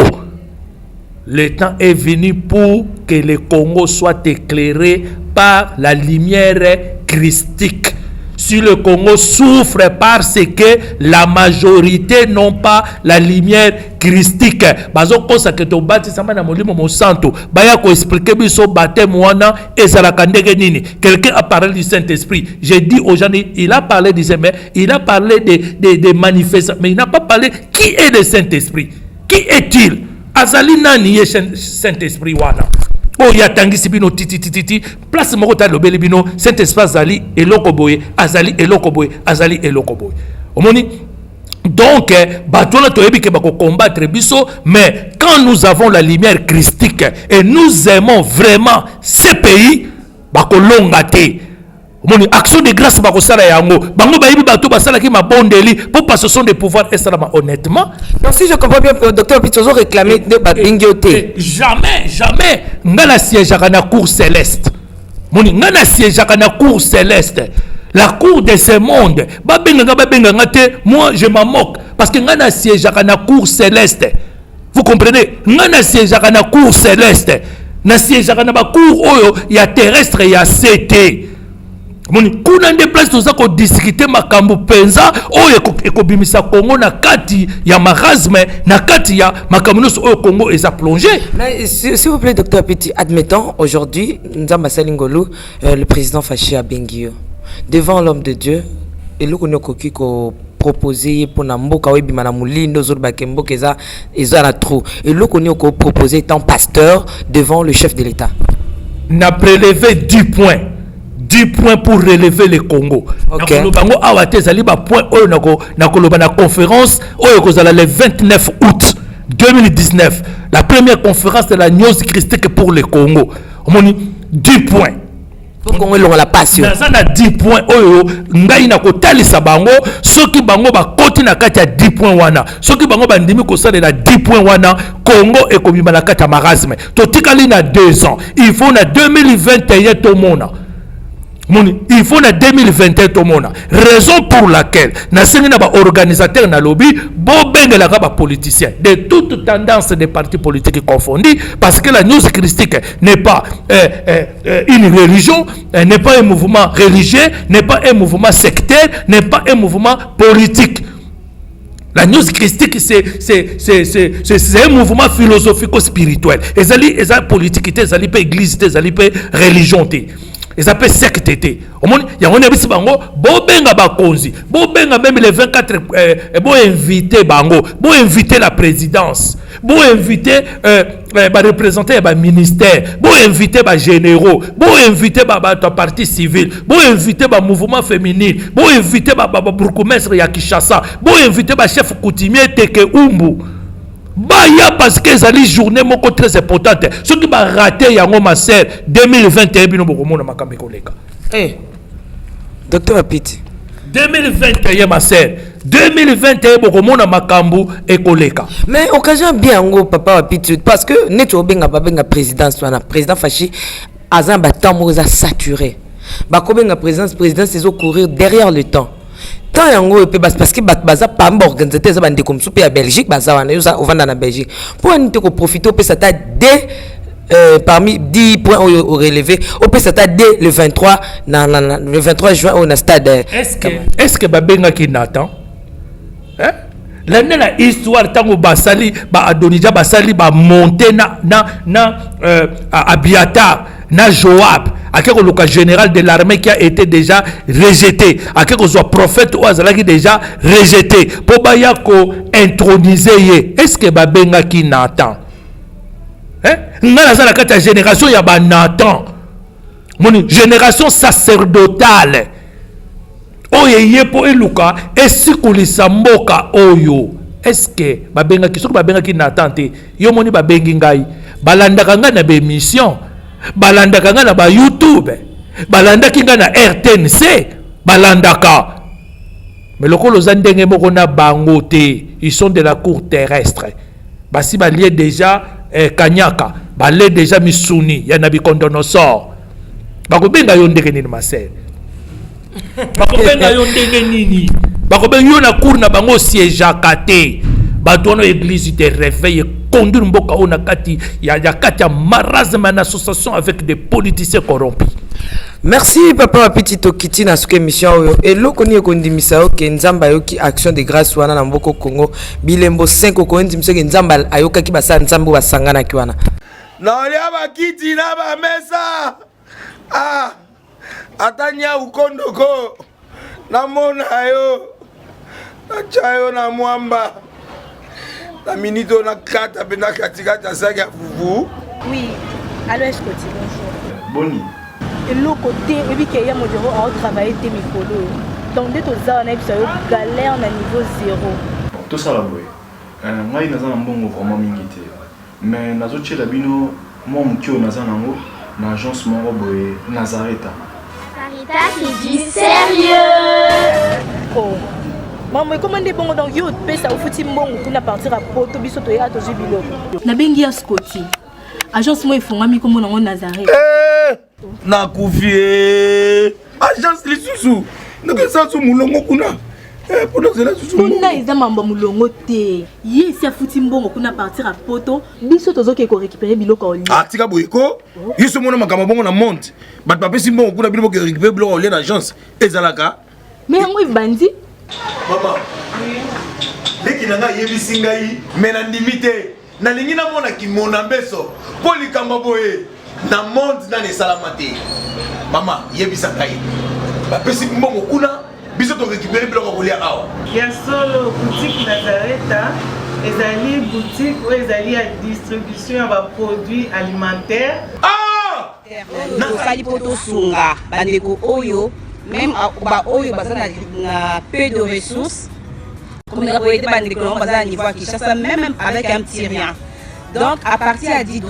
Le temps est venu pour que le Congo soit éclairé par la lumière christique. Si le Congo souffre parce que la majorité n'ont pas la lumière christique, bazo kosa que to bati samba na molimo mo santo baya ko expliquer biso baptême wana ezalaka ndenge nini. Quelqu'un a parlé du Saint-Esprit. J'ai dit aux gens il a parlé du Saint-Esprit, il a parlé des manifestations, mais il n'a pas parlé qui est le Saint-Esprit. Qui est-il? Azali nani ye Saint-Esprit wana? Oh ya tangisi bino titi place moko ta lobeli bino Saint-Esprit azali eloko boye azali eloko boye azali eloko boye. Omoni donc batona toyebi ke bako combattre biso mais quand nous avons la lumière christique et nous aimons vraiment ce pays bako longa te. Omoni action de grâce bako sala yango bango bayibi bato basala ki mabondeli pour parce que ce sont des pouvoirs esala honnêtement. Donc si je comprends bien docteur Pitozo réclamer de babingioté. Jamais ngana siège à la cour céleste. Moni ngana siège à la cour céleste. La cour de ce monde. Babenga te, moi je m'en moque parce que ngana siège à la cour céleste. Vous comprenez? Ngana siège à la cour céleste. Na siège à la cour oyo ya terrestre ya CT. Moni kuna nde place toza ko discuter makambo penza oyo ekobimisa Congo na kati ya marasme na kati ya makambo oyo Congo est plongé. Mais s'il vous plaît docteur Piti, admettons aujourd'hui Nzamba Salingolo le président fâché à Bengio devant l'homme de Dieu et le konokoki ko proposer pour na mboka webima na mulindo zo ba kemboka eza na trou et le konoko proposer étant pasteur devant le chef de l'État. N'a prélevé 10 points pour relever le Congo. Okay. Bango awate zali ba point oyo nakoloba na conférence oyo kozala le 29 août 2019. La première conférence de la news christique pour le Congo. On dit 10 points. Congo longa la passion. Naza na 10 points oyo ngai na kotalisa bango soki bango ba koti na kati ya 10 points wana soki bango bandimi ko salela 10 points wana Congo ekobima na kati ya marasme to tikali na 2 ans il faut na 2021 to mona il faut na 2021 to mona raison pour laquelle na sengi na ba organisateur na lobby bo bengela ka ba politicien de toute tendance des partis politiques confondus parce que la news christique n'est pas une religion, n'est pas un mouvement religieux, n'est pas un mouvement sectaire, n'est pas un mouvement politique. La news christique c'est un mouvement philosophico-spirituel. Et ça politique, ça pas église, ça pas religion. Ils appellent secte. Il y a un abisi bango, bo benga bakonzi, bo benga même les 24 bo inviter bango, bo inviter la présidence, bo inviter ba représenter ba ministère, bo inviter ba généraux, bo inviter ba parti civil, bo inviter ba mouvement féminin, bo inviter ba bourgmestre ya Kinshasa, bo inviter ba chef coutumier Teke Umbu. Baya parce que ça les journée moko très importante. Ce qui va rater yango ma sœur 2021 bino bokomona makambe koleka. Eh. Docteur Apiti. 2021 ma sœur. 2021 bokomona makambu ekoleka. Mais occasion bien ngo papa Apiti parce que neto benga présidence wana président Fachi azan batambo za saturé. Ba kobenga présidence c'est courir derrière le temps. Tant yango pe parce que baza pas organisateur za bande comme soupe à Belgique baza wana yo za ovanda na Belgique pour nite ko profiter pe ça ta parmi 10 points au relevé au pe ça ta dès le 23 le 23 juin au stade est-ce que babenga ki Nathan hein l'année la histoire tango basali ba Adonija basali ba monter na Abiatar na Joab akeko le général de l'armée qui a été déjà rejeté akeko soit prophète ou azalaki déjà rejeté pour baya ko introniser est-ce que babenga ki Nathan hein ngala za la kata génération ya ba Nathan moni génération sacerdotale oyo yepo eluka esikulisa mboka oyo est-ce que babenga ki soki babenga ki Nathan te yo moni babengi ngai balandaka ngai na bémission balandaka nga na ba YouTube balandaki nga na RTNC balandaka mais lokolo za ndenge moko na bango te ils sont de la cour terrestre basi balie déjà Kanyaka balie déjà Misuni ya Nabucodonosor bakobenga yo ndenge nini masere bakobenga yo ndenge nini bakobenga yo na cour na bango siège akate badono église de réveil conduire mboka ona kati ya kati ya marasme en association avec des politiciens corrompus. Merci papa Apiti Tokiti na suke mission et lokoni ekondimisa yo ke nzamba yo ki action de grâce wana na mboko Congo bilembo 5 ko ndimisa ke nzamba ayoka ki basa nzambo basangana ki wana na olia bakiti na ba mesa atanya ukondoko na mona yo na chayo na mwamba la minute on a 4 bena katikata saga fufu. Oui, alors est-ce que tu bonjour. Boni. Et l'autre côté, et puis qu'il y a mon bureau à travailler tes micros. Donc dès que ça on a eu galère na niveau 0. Tout ça là boy. Moi il naza mbongo vraiment mingité. Mais nazo tchela bino moi mkio naza nango na agence moko boy Nazareta. Sarita c'est du sérieux. Oh. Maman, comment est bon donc yo pesa au fouti mbongo pour partir à poto biso to ya to jubilo. Na bengi ya Scotty. Agence moi ifonga mi comme na Nazareth. Na kufie. Agence lisusu. Ndeke sansu mulongo kuna. Pour nous là susu. Kuna eza mamba mulongo te. Ye si afuti mbongo kuna partir à poto biso to zoke ko récupérer biloko oli. Ah tika boyeko. Yeso mona makamba bongo na monte. Bat papé si mbongo kuna biloko récupérer biloko oli na agence. Ezalaka. Mais moi bandi. Maman, dès nanga yebisi ngai mena ndimite na lingi na mona ki mona mbeso poli kamba boye na monde na ne salamate mama yebisa ngai ba pesi mbongo kuna biso to récupérer biloko kolia awa ya solo boutique Nazareta ezali boutique ou ezali à distribution ya ba produits alimentaires na sali poto sunga bandeko oyo même ba oyo bazana na peu de ressources comme la boîte bandeko bazana niveau à Kinshasa même avec un petit rien Donc à partir à 10 $,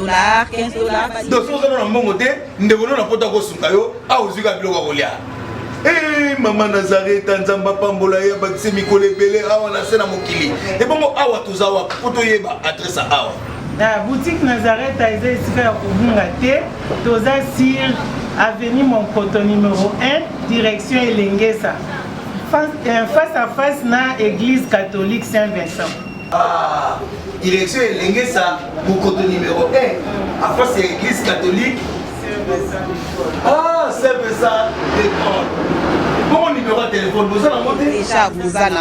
15 $. Donc si vous avez un bon côté, nous devons nous apporter au Sunkayo, à Ozuga Bilogolia. Eh, Maman Nazareth, Tanzamba Pambola, Bakse Mikole Bele, Awa Nasena Mokili. Et bon, Awa Tuzawa, Potoyeba, adresse à Awa. La boutique Nazareth a été ici à Kubungate, Toza Sir, avenue Monkoto numéro 1, direction Elengesa. Face à face na église catholique Saint-Vincent. Ah, direction Elengesa, Monkoto numéro 1, à face à l'église catholique Saint-Vincent. Ah, Saint-Vincent, d'accord. Bon numéro de téléphone, vous avez monté déjà, vous avez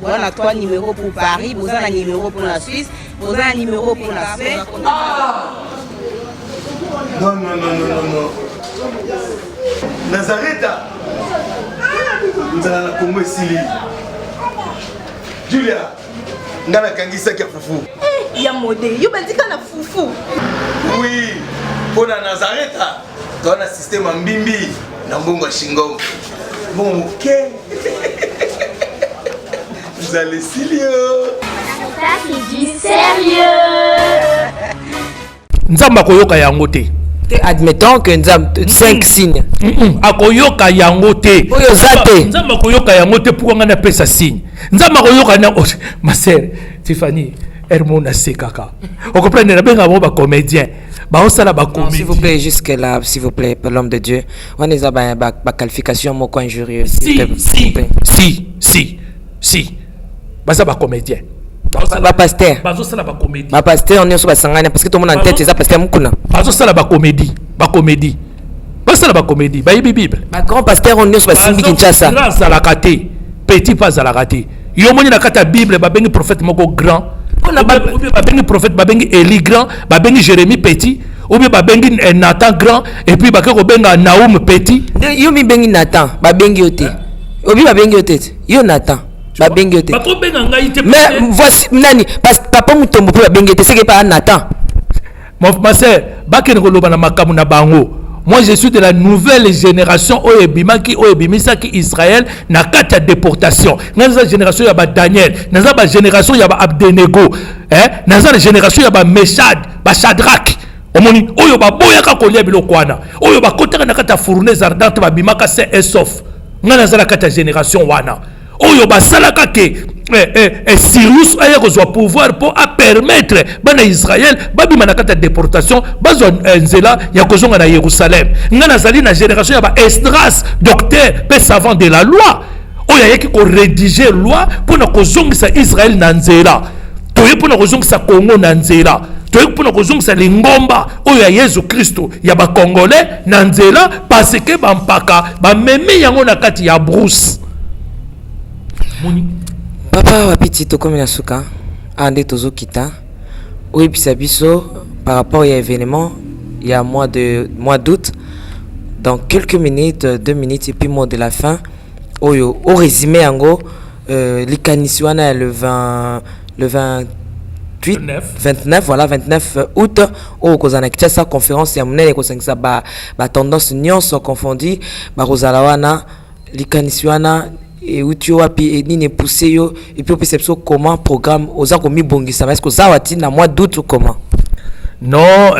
on a 3 numéros pour Paris, vous avez un numéro pour la Suisse, vous avez un numéro pour la Suède. Ah non, non, non, non, non, non. Nazareth, nous allons la Congo Sili. Julia, nous allons Kangisa qui a foufou. Eh, ya modé, yo bandi kana foufou. Oui, pour la Nazareth, tu as un système en bimbi, dans Bongo Shingo. Bon, ok. Vous allez sérieux. Ça c'est du sérieux. Nzamba koyoka yango te. Admettons que nous avons 5 signes. Akoyoka yango te. Oyo zate. Nzamba koyoka yango te pour ngana pesa signe. Nzamba koyoka na ma sœur Tiffany Hermona Sekaka. On comprend na benga ba comédien. S'il vous plaît, jusque là, s'il vous plaît, pour l'homme de Dieu, on est à la qualification mot injurieux. Si. Baza ba comédien. Ba pasteur. Bazo sala ba comédie. Ba pasteur on est sur ba sangana parce que tout le monde en tête c'est ça pasteur mukuna. Bazo sala ba comédie. Ba sala ba comédie. Ba yibi Bible. Ba grand pasteur on est sur ba simbi Kinshasa. Grand zalakate, petit pas zalakate. Yo moni na kata Bible ba bengi prophète moko grand. Ba bengi prophète ba bengi Élie grand, ba bengi Jérémie petit. Ou bien ba bengi Nathan grand et puis ba ko benga Naoum petit. Yo mi bengi Nathan, ba bengi yote. Obi ba bengi yote. Yo Nathan. Ba bengi yote. Mais voici nani parce que papa mutombo pe ba bengi yote c'est que pas Nathan. Ma sœur, ba ken ko loba na makamu na bango. Moi je suis de la nouvelle génération Oyebimaki Oyebimisaki Israël na kata déportation. Naza génération ya ba Daniel, naza ba génération ya ba Abdenego, naza la génération ya ba Meshad, ba Shadrach. Omoni oyo ba boya ka kolia bilokwana. Oyo ba kotaka na kata fournaise ardente ba bimaka c'est esof. Naza la kata génération wana. Oyo ba salaka ke Cyrus aya kozwa pouvoir pour permettre bana Israël babima na kata déportation bazo nzela ya kozonga na Jérusalem. Ngana zali na génération ya ba Esdras docteur pe savant de la loi. Oyo yaki ko rédiger loi pour na kozongisa Israël na nzela. Toye pour na kozongisa Congo na nzela. Toye pour na kozongisa lingomba oyo ya Yesu Kristo ya ba Congolais na nzela parce que ba mpaka ba meme yango na kati ya brousse. Papa wapiti tokomi na suka ande tozo kita oui biso par rapport à l'événement il y a mois d'août dans quelques minutes 2 minutes et puis mot de la fin au résumé yango likanisiwana le 29 voilà 29 août au kozana kitasa conférence ya munene kosangisa ba tendance nyonso confondu ba rozalawana likanisiwana et où tu as pu ni pousser yo et puis perception comment programme aux a commis bongisa est-ce que ça va na mois d'août ou comment non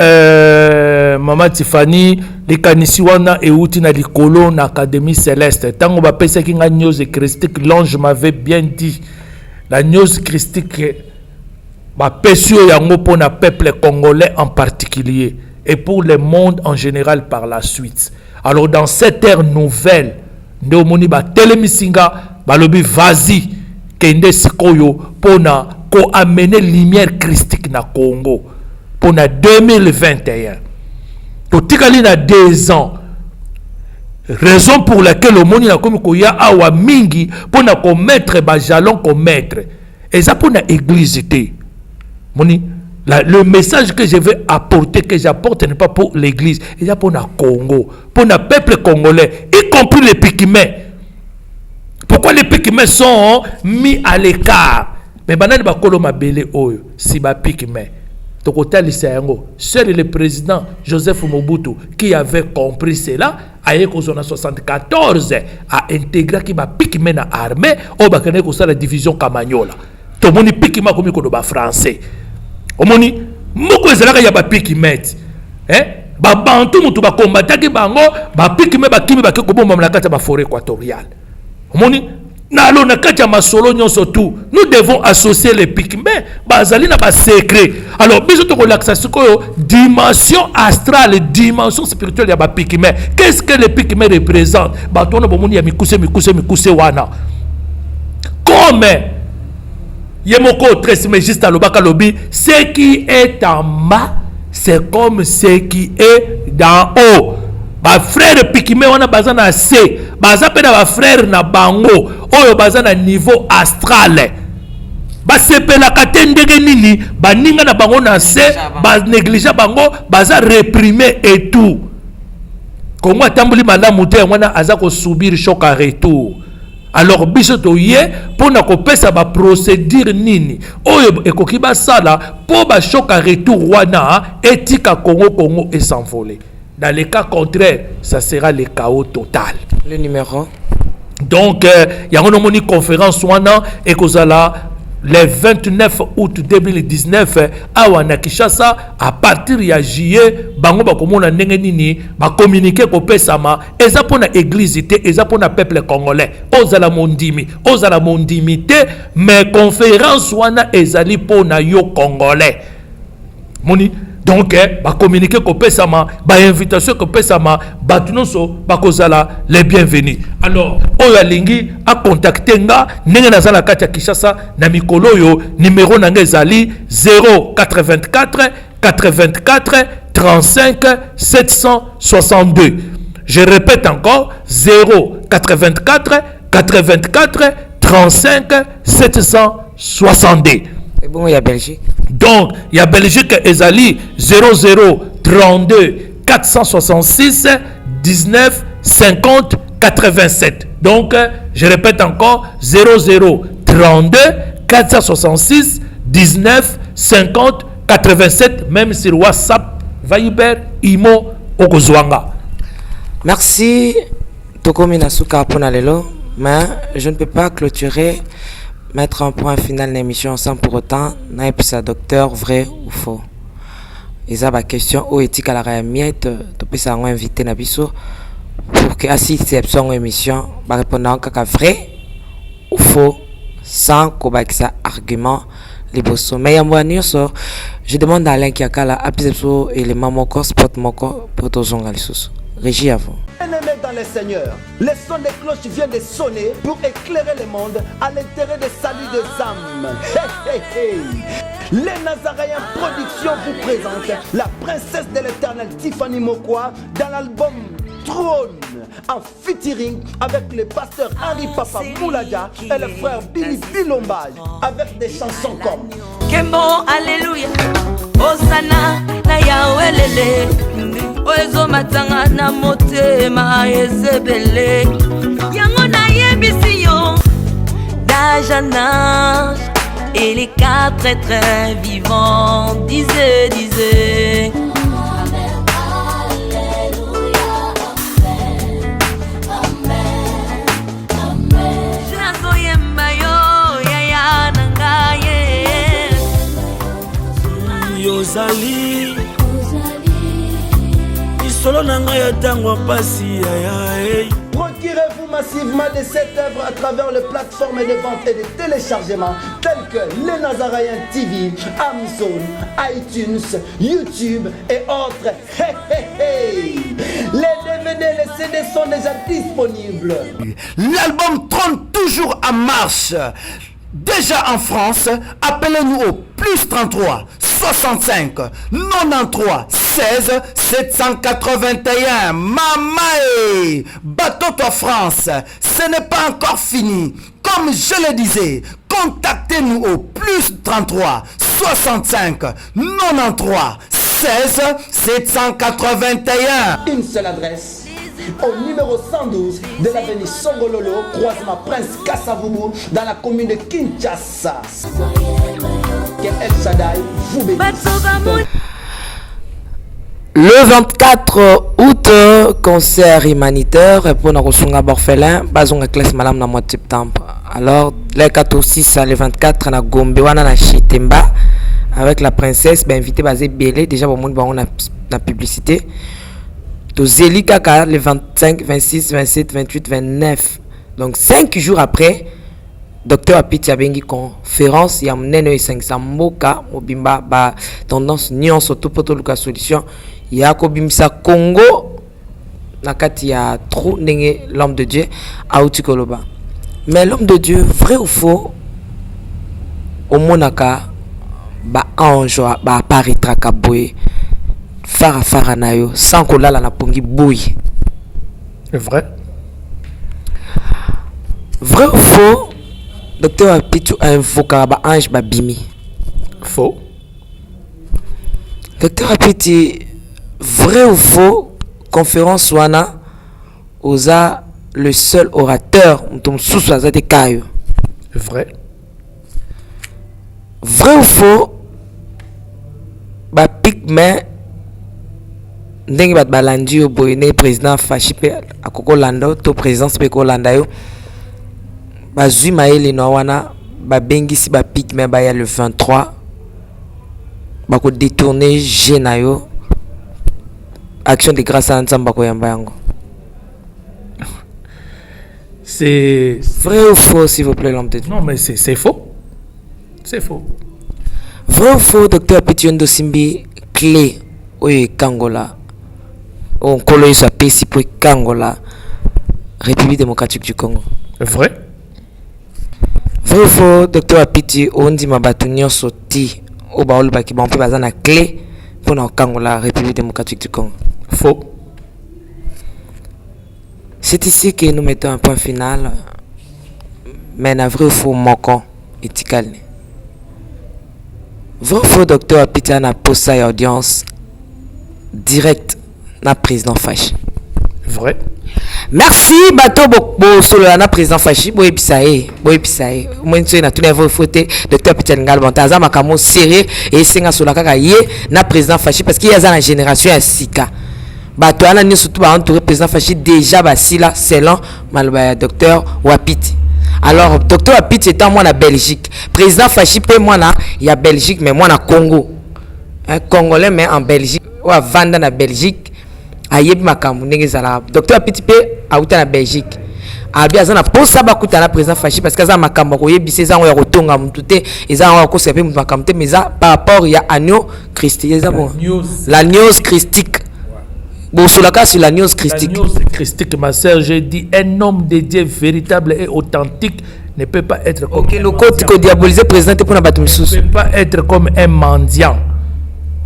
maman Tiffany les kanisiwana et outi na likolo na académie céleste tango ba pesa ki nga news christique l'ange m'avait bien dit la news christique ba pesio yango pour na peuple congolais en particulier et pour le monde en général par la suite. Alors dans cette ère nouvelle nde omoni ba telemisinga balobi vas-y kende sikoyo pona ko amener lumière christique na Congo pona 2021 to tikali na 2 ans raison pour laquelle omoni na komi ko ya awa mingi pona ko mettre ba jalon ko mettre et ça pona église té moni le message que je vais apporter, que j'apporte n'est pas pour l'église, il y a pour le Congo, pour le peuple congolais, y compris les Pékimais. Pourquoi les Pékimais sont mis à l'écart? Mais banane ba koloma belé oyo, si ba Pékimais. Donc seul le président Joseph Mobutu qui avait compris cela, a été en 74 a intégré qui ba Pékimais na armée, au bakane ko la division Kamanyola. Tout le monde Pékimais comme ko ba français. Omoni moko ezalaka ya bapikimete babantu mutu bakombataki bango bapikime bakimi bake kobomba na kati ya baforêt équatoriale omoni nalo na kati ya masolo nyonso tout nous devons associer les pygmées bazali na secret. Alors biso tokolakisa sikoyo dimension astrale, dimension spirituelle ya bapygmées. Qu'est-ce que les pygmées représentent? Bato na bomoni ya mikuse wana comme yemoko trismégiste alobaka lobi, ce qui est en bas c'est comme ce qui est d'en haut. Ba frère Pikime wana baza na C, baza pe na ba frère na bango oyo baza na niveau astral. Ba sepela kate ndenge nini ba ninga na bango na C, ba négliger bango, baza réprimer et tout. Kongo atambuli malamu te wana aza ko subir choc à retour. Alors biso to ye pona ko pesa ba procédure nini oyo ekoki ba sala po ba choc à retour wana etika Congo et s'envoler. Dans le cas contraire, ça sera le chaos total. Le numéro. Donc, il y a une conférence et le 29 août 2019 à Wanakishasa, à partir de juillet, bango bakomona ndenge nini ba communiquer ko pesama eza pona église te eza pona peuple congolais ozala mondimi te mais conférence wana ezali pona yo congolais moni. Donc, ba communiquer ko pesama, ba invitation ko pesama, batunonso ba kozala les bienvenus. Alors, oyo alingi a contacter nga ndenge nazala kati ya Kinshasa na mikolo yo numéro nanga ezali 084 84 35 762. Je répète encore 084 84 35 762. Et bon, il y a Belgique. Donc, il y a Belgique ezali 0032 466 19 50 87. Donc, je répète encore 0032 466 19 50 87, même sur WhatsApp, Viber, Imo, Okozwanga. Merci, Toko Minasuka Ponalelo, mais je ne peux pas clôturer, mettre un point final l'émission sans pour autant n'être docteur vrai ou faux. Ils ont la question où éthique à la réamiette, tu peux s'en inviter Nabiso pour que assiste son émission, va répondre en vrai ou faux sans qu'on ait ça argument libre. Mais je demande à Alain Kiakala à plus élément mon corps spot mon corps pour tous les Régie à vous. Bien-aimés dans le Seigneur, le son des cloches vient de sonner pour éclairer le monde à l'intérêt des saluts des âmes. Hey, hey, hey. Les Nazaréens Productions vous présentent la princesse de l'éternel Tiffany Mokwa dans l'album Trône en featuring avec le pasteur Henri Papa Moulaja et le frère Billy Bilomba avec des chansons comme Kembo Alléluia Osana na Yahweh lele Oezo matanga na motema ezebele Yango na yebisi yo d'âge en âge et les quatre êtres vivants disaient Ozali Isolo nanga ya tango pasi ya. Procurez-vous massivement de cette œuvre à travers les plateformes de vente et de téléchargement telles que Les Nazaréens TV, Amazon, iTunes, YouTube et autres. Hey, hey, hey. Les DVD, les CD sont déjà disponibles. L'album Trône toujours en marche. Déjà en France, appelez-nous au plus 33 65 93 16 781. Mamae, Bateau France, ce n'est pas encore fini. Comme je le disais, contactez-nous au plus 33 65 93 16 781. Une seule adresse. Au numéro 112 de l'avenue Songololo, croisement Prince Kassavubu, dans la commune de Kinshasa. Que El Shaddai vous bénisse. Le 24 août, concert humanitaire pour nos orphelins, bazonga classe malam na mois de septembre. Alors, le 4 6 le 24 na Gombe wana na Chitemba avec la princesse, ben invité basé Belé, déjà au monde on a la publicité. To Zéli Kaka le 25, 26, 27, 28, 29. Donc 5 jours après, Docteur Apiti a bengi conférence ya mnene e 500 mboka mobimba ba tendance nyonso to poto luka solution ya ko bimisa Congo nakati ya trou ndenge l'homme de Dieu auti koloba. Mais l'homme de Dieu, vrai ou faux, au monaka ba ange ba apparaîtra ka boye fara na yo sans kolala na pongi boye. C'est vrai. Vrai ou faux, Docteur Apiti a invoqué ba ange ba bimi. Faux. Docteur Apiti, vrai ou faux, conférence wana oza le seul orateur mtom susu azate kayo. Vrai. Vrai ou faux, ba pigme ndenge bat balandi yo boyne président Fachi pe akoko landa to présidence pe ko landa yo bazui maele no wana ba bengisi ba pigme ba ya le 23 ba ko détourner jenayo action de grâce à Nzamba ko yamba yango. C'est vrai ou faux, s'il vous plaît, l'homme de Dieu? Non, mais c'est faux. C'est faux. Vrai ou faux, Docteur Apiti Simbi, clé, oui, Kangola. On colle sa PC pour Kangola, République démocratique du Congo. Vrai. Vrai ou faux, Docteur Apiti, on dit ma bâtonnière sorti au baol baki, on peut baser la clé pour la Kangola, République démocratique du Congo. Faux. C'est ici que nous mettons un point final. Mais na vrai ou faux, moko etikal. Vrai ou faux, Docteur Apiti na posa ya audience direct na président Fachi. Vrai. Merci bato bo solo na président Fachi boye bisaye moi nso na tuna vrai faux Docteur Apiti ngal bon taza makamo sérieux et senga solo kaka ye na président Fachi parce qu'il y a la génération ya sika. Bato ana ni surtout ba entouré président Fachi déjà basila selon maloba Docteur Apiti. Alors Docteur Apiti étant moi na Belgique, président Fachi pe moi na ya Belgique mais moi na Congo. Un Congolais mais en Belgique ou à vendre na Belgique. Ayebi makambu ndenge zala. Docteur Apiti pe auta na Belgique. Abi azana posa bakuta na président Fachi parce que azana makambu ko yebi seza ngo ya kotonga mutu te ezana ko sepe mutu makambu te mais ça par rapport ya agneau christique bon. La news christique. Bon, sur la news christique. La news christique, ma sœur, j'ai dit, un homme de Dieu véritable et authentique ne peut pas être comme le côté que diabolisé présenté pour la bataille. Ne peut pas être comme un mendiant.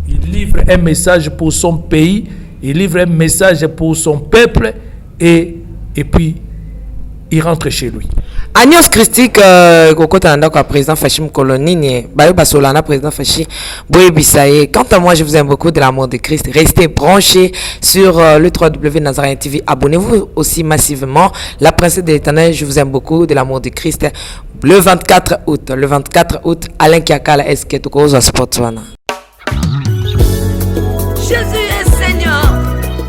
Il livre un message pour son pays, il livre un message pour son peuple et puis il rentre chez lui. Agnos Christique, président Fachi Mkolonini, Basolana, président Fachi, Boye Bissaye. Quant à moi, je vous aime beaucoup de l'amour de Christ. Restez branchés sur le www.nazarien TV. Abonnez-vous aussi massivement. La princesse de l'Éternel, je vous aime beaucoup de l'amour de Christ. Le 24 août, Alain Kiakala, est-ce que tu causes à Sportswana? Jésus est Seigneur.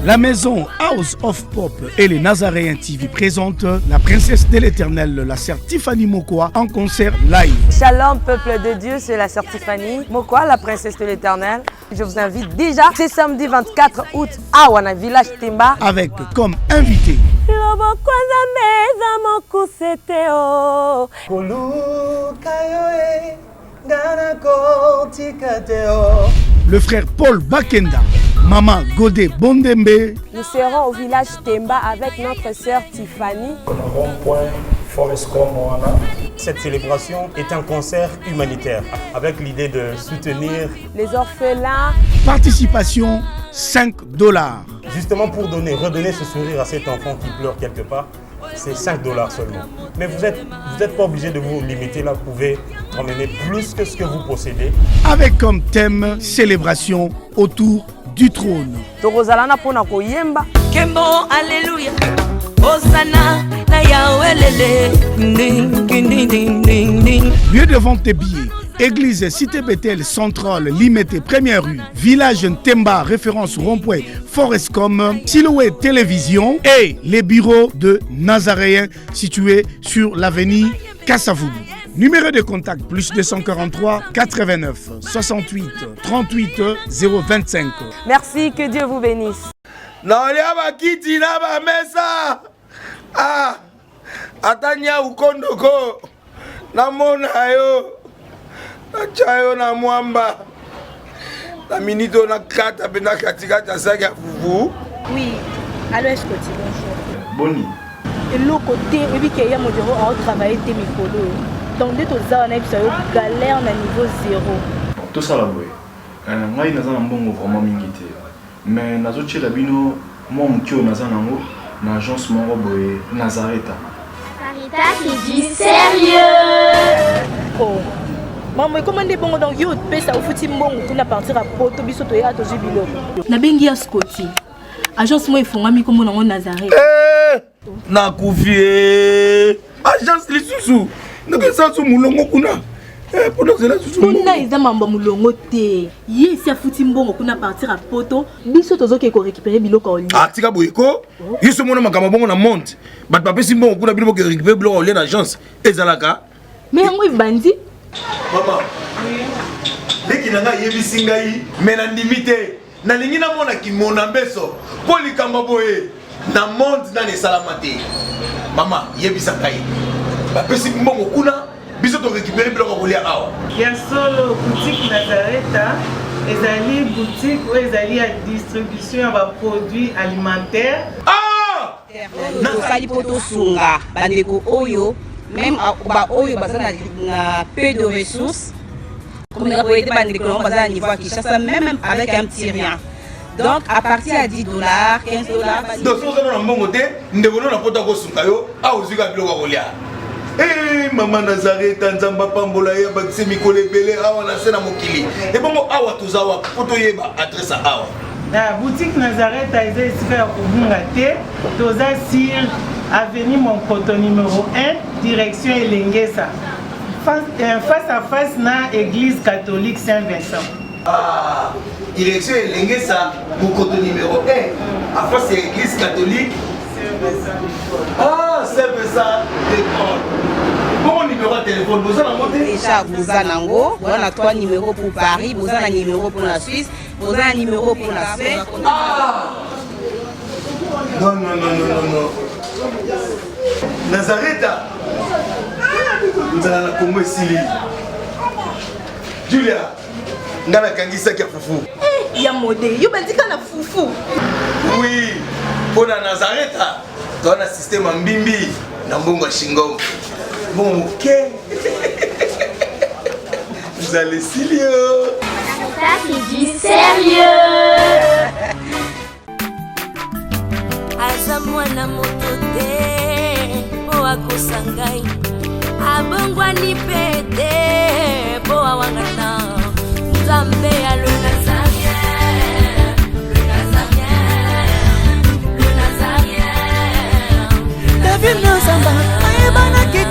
La maison House of Pop et les Nazaréens TV présentent la princesse de l'Éternel, la sœur Tiffany Mokoa, en concert live. Shalom peuple de Dieu, c'est la sœur Tiffany Mokoa, la princesse de l'Éternel. Je vous invite déjà, c'est samedi 24 août à Wana Village Temba. Avec comme invité le frère Paul Bakenda, Maman Godé Bondembe. Nous serons au village Temba avec notre sœur Tiffany. Cette célébration est un concert humanitaire avec l'idée de soutenir les orphelins. Participation $5. Justement pour redonner ce sourire à cet enfant qui pleure quelque part, c'est $5 seulement. Mais vous êtes pas obligé de vous limiter là, vous pouvez emmener plus que ce que vous possédez. Avec comme thème célébration autour du trône. Kembo, alléluia. Hosanna, na Yahweh lele. Ding, ding, ding, ding, ding. Lieu de vente des billets. Église Cité Bethel Centrale, Limité, Première rue. Village Temba, référence rond-point Forescom. Silhouette Télévision. Et les bureaux de Nazaréens situés sur l'avenue Kassavoubou. Numéro de contact plus 243 89 68 38 025. Merci, que Dieu vous bénisse. Naolia bakiti na ba mesa. Ah. Atanya ukondoko. Namona yo. Nachayo na mwamba. La minute na kata bena katikata saki ya fufu. Oui. Allô, Escoti, bonjour. Boni. Et l'autre côté, et puis qu'il y a mon bureau à travailler tes micros. Donc, dès que tu as un galère à niveau 0. Tout ça là, oui. Moi, je suis un bon vraiment mingité. Mais je suis un bon moi, je suis un agence Nazareta. Sarita qui dit sérieux. Oh. Maman, comment est bon donc yo pesa au fouti mbongo kuna partir à poto biso to ya to jibilo. Na bengi ya Scotty. Agence moi ifonga mi comme na Nazareth. Na kufie. Agence lisusu. Ndeke sa su mulongo kuna. Pendant que là susu. Kuna iza mambo mulongo te. Ye si afuti mbongo kuna partir à poto biso to zoke ko récupérer biloko oli. Ah tika boyeko. Yeso mona makamba bongo na monte. Bat papa si mbongo kuna biloko récupérer biloko oli na agence. Ezalaka. Mais moi bandi. Maman. Leki nanga yebisi ngai mena ndimite. Na lingi na mona ki mona mbeso. Poli kamba boye. Na monde na ne salamate. Mama yebisa ngai. Ba pesi mbongo kuna biso to récupérer biloko kolia awa. Ya solo boutique Nazareta ezali boutique où ezali à distribution de produits alimentaires. Ah! Tosali poto sunga bandeko oyo même ba oyo bazana na peu de ressources. Comme on a été bandeko on bazana niveau à Kinshasa même avec un petit rien. Donc à partir à $10, $15. Donc si vous avez un bon côté, nous devons la poto ko sunga yo a ozika biloko kolia. Eh maman Nazareth nzamba pambola ya bakise mikole belé awa na sena mokili. Et bon awa tozawa poto yeba adresse awa. La boutique Nazareth a été ici à Kubungate, Toza sur avenue Monkoto numéro 1, direction Elengesa. Face à face na église catholique Saint-Vincent. Ah, direction Elengesa, Monkoto numéro 1, à face de l'église catholique Saint-Vincent. Ah, Saint-Vincent d'école. Bon numéro de téléphone, vous en avez déjà vous en avez. On a 3 numéros pour Paris, vous en avez un numéro pour la Suisse, vous en avez un numéro pour la Suisse. Ah! Non. Nazareta. Nous allons la Congo Sili. Julia, ngana kangisa kia fufu. Ya modé, yo bandika na fufu. Oui, pour la Nazareta, dans un système en bimbi, dans Bongo Shingo. Bon, ok. Vous allez Silio. Sarita qui dit sérieux. Aza mwana moto te po akosangai abongwani pete po awangata Nzambe ya le Nazarien, le Nazarien. David Nzamba ayebana ke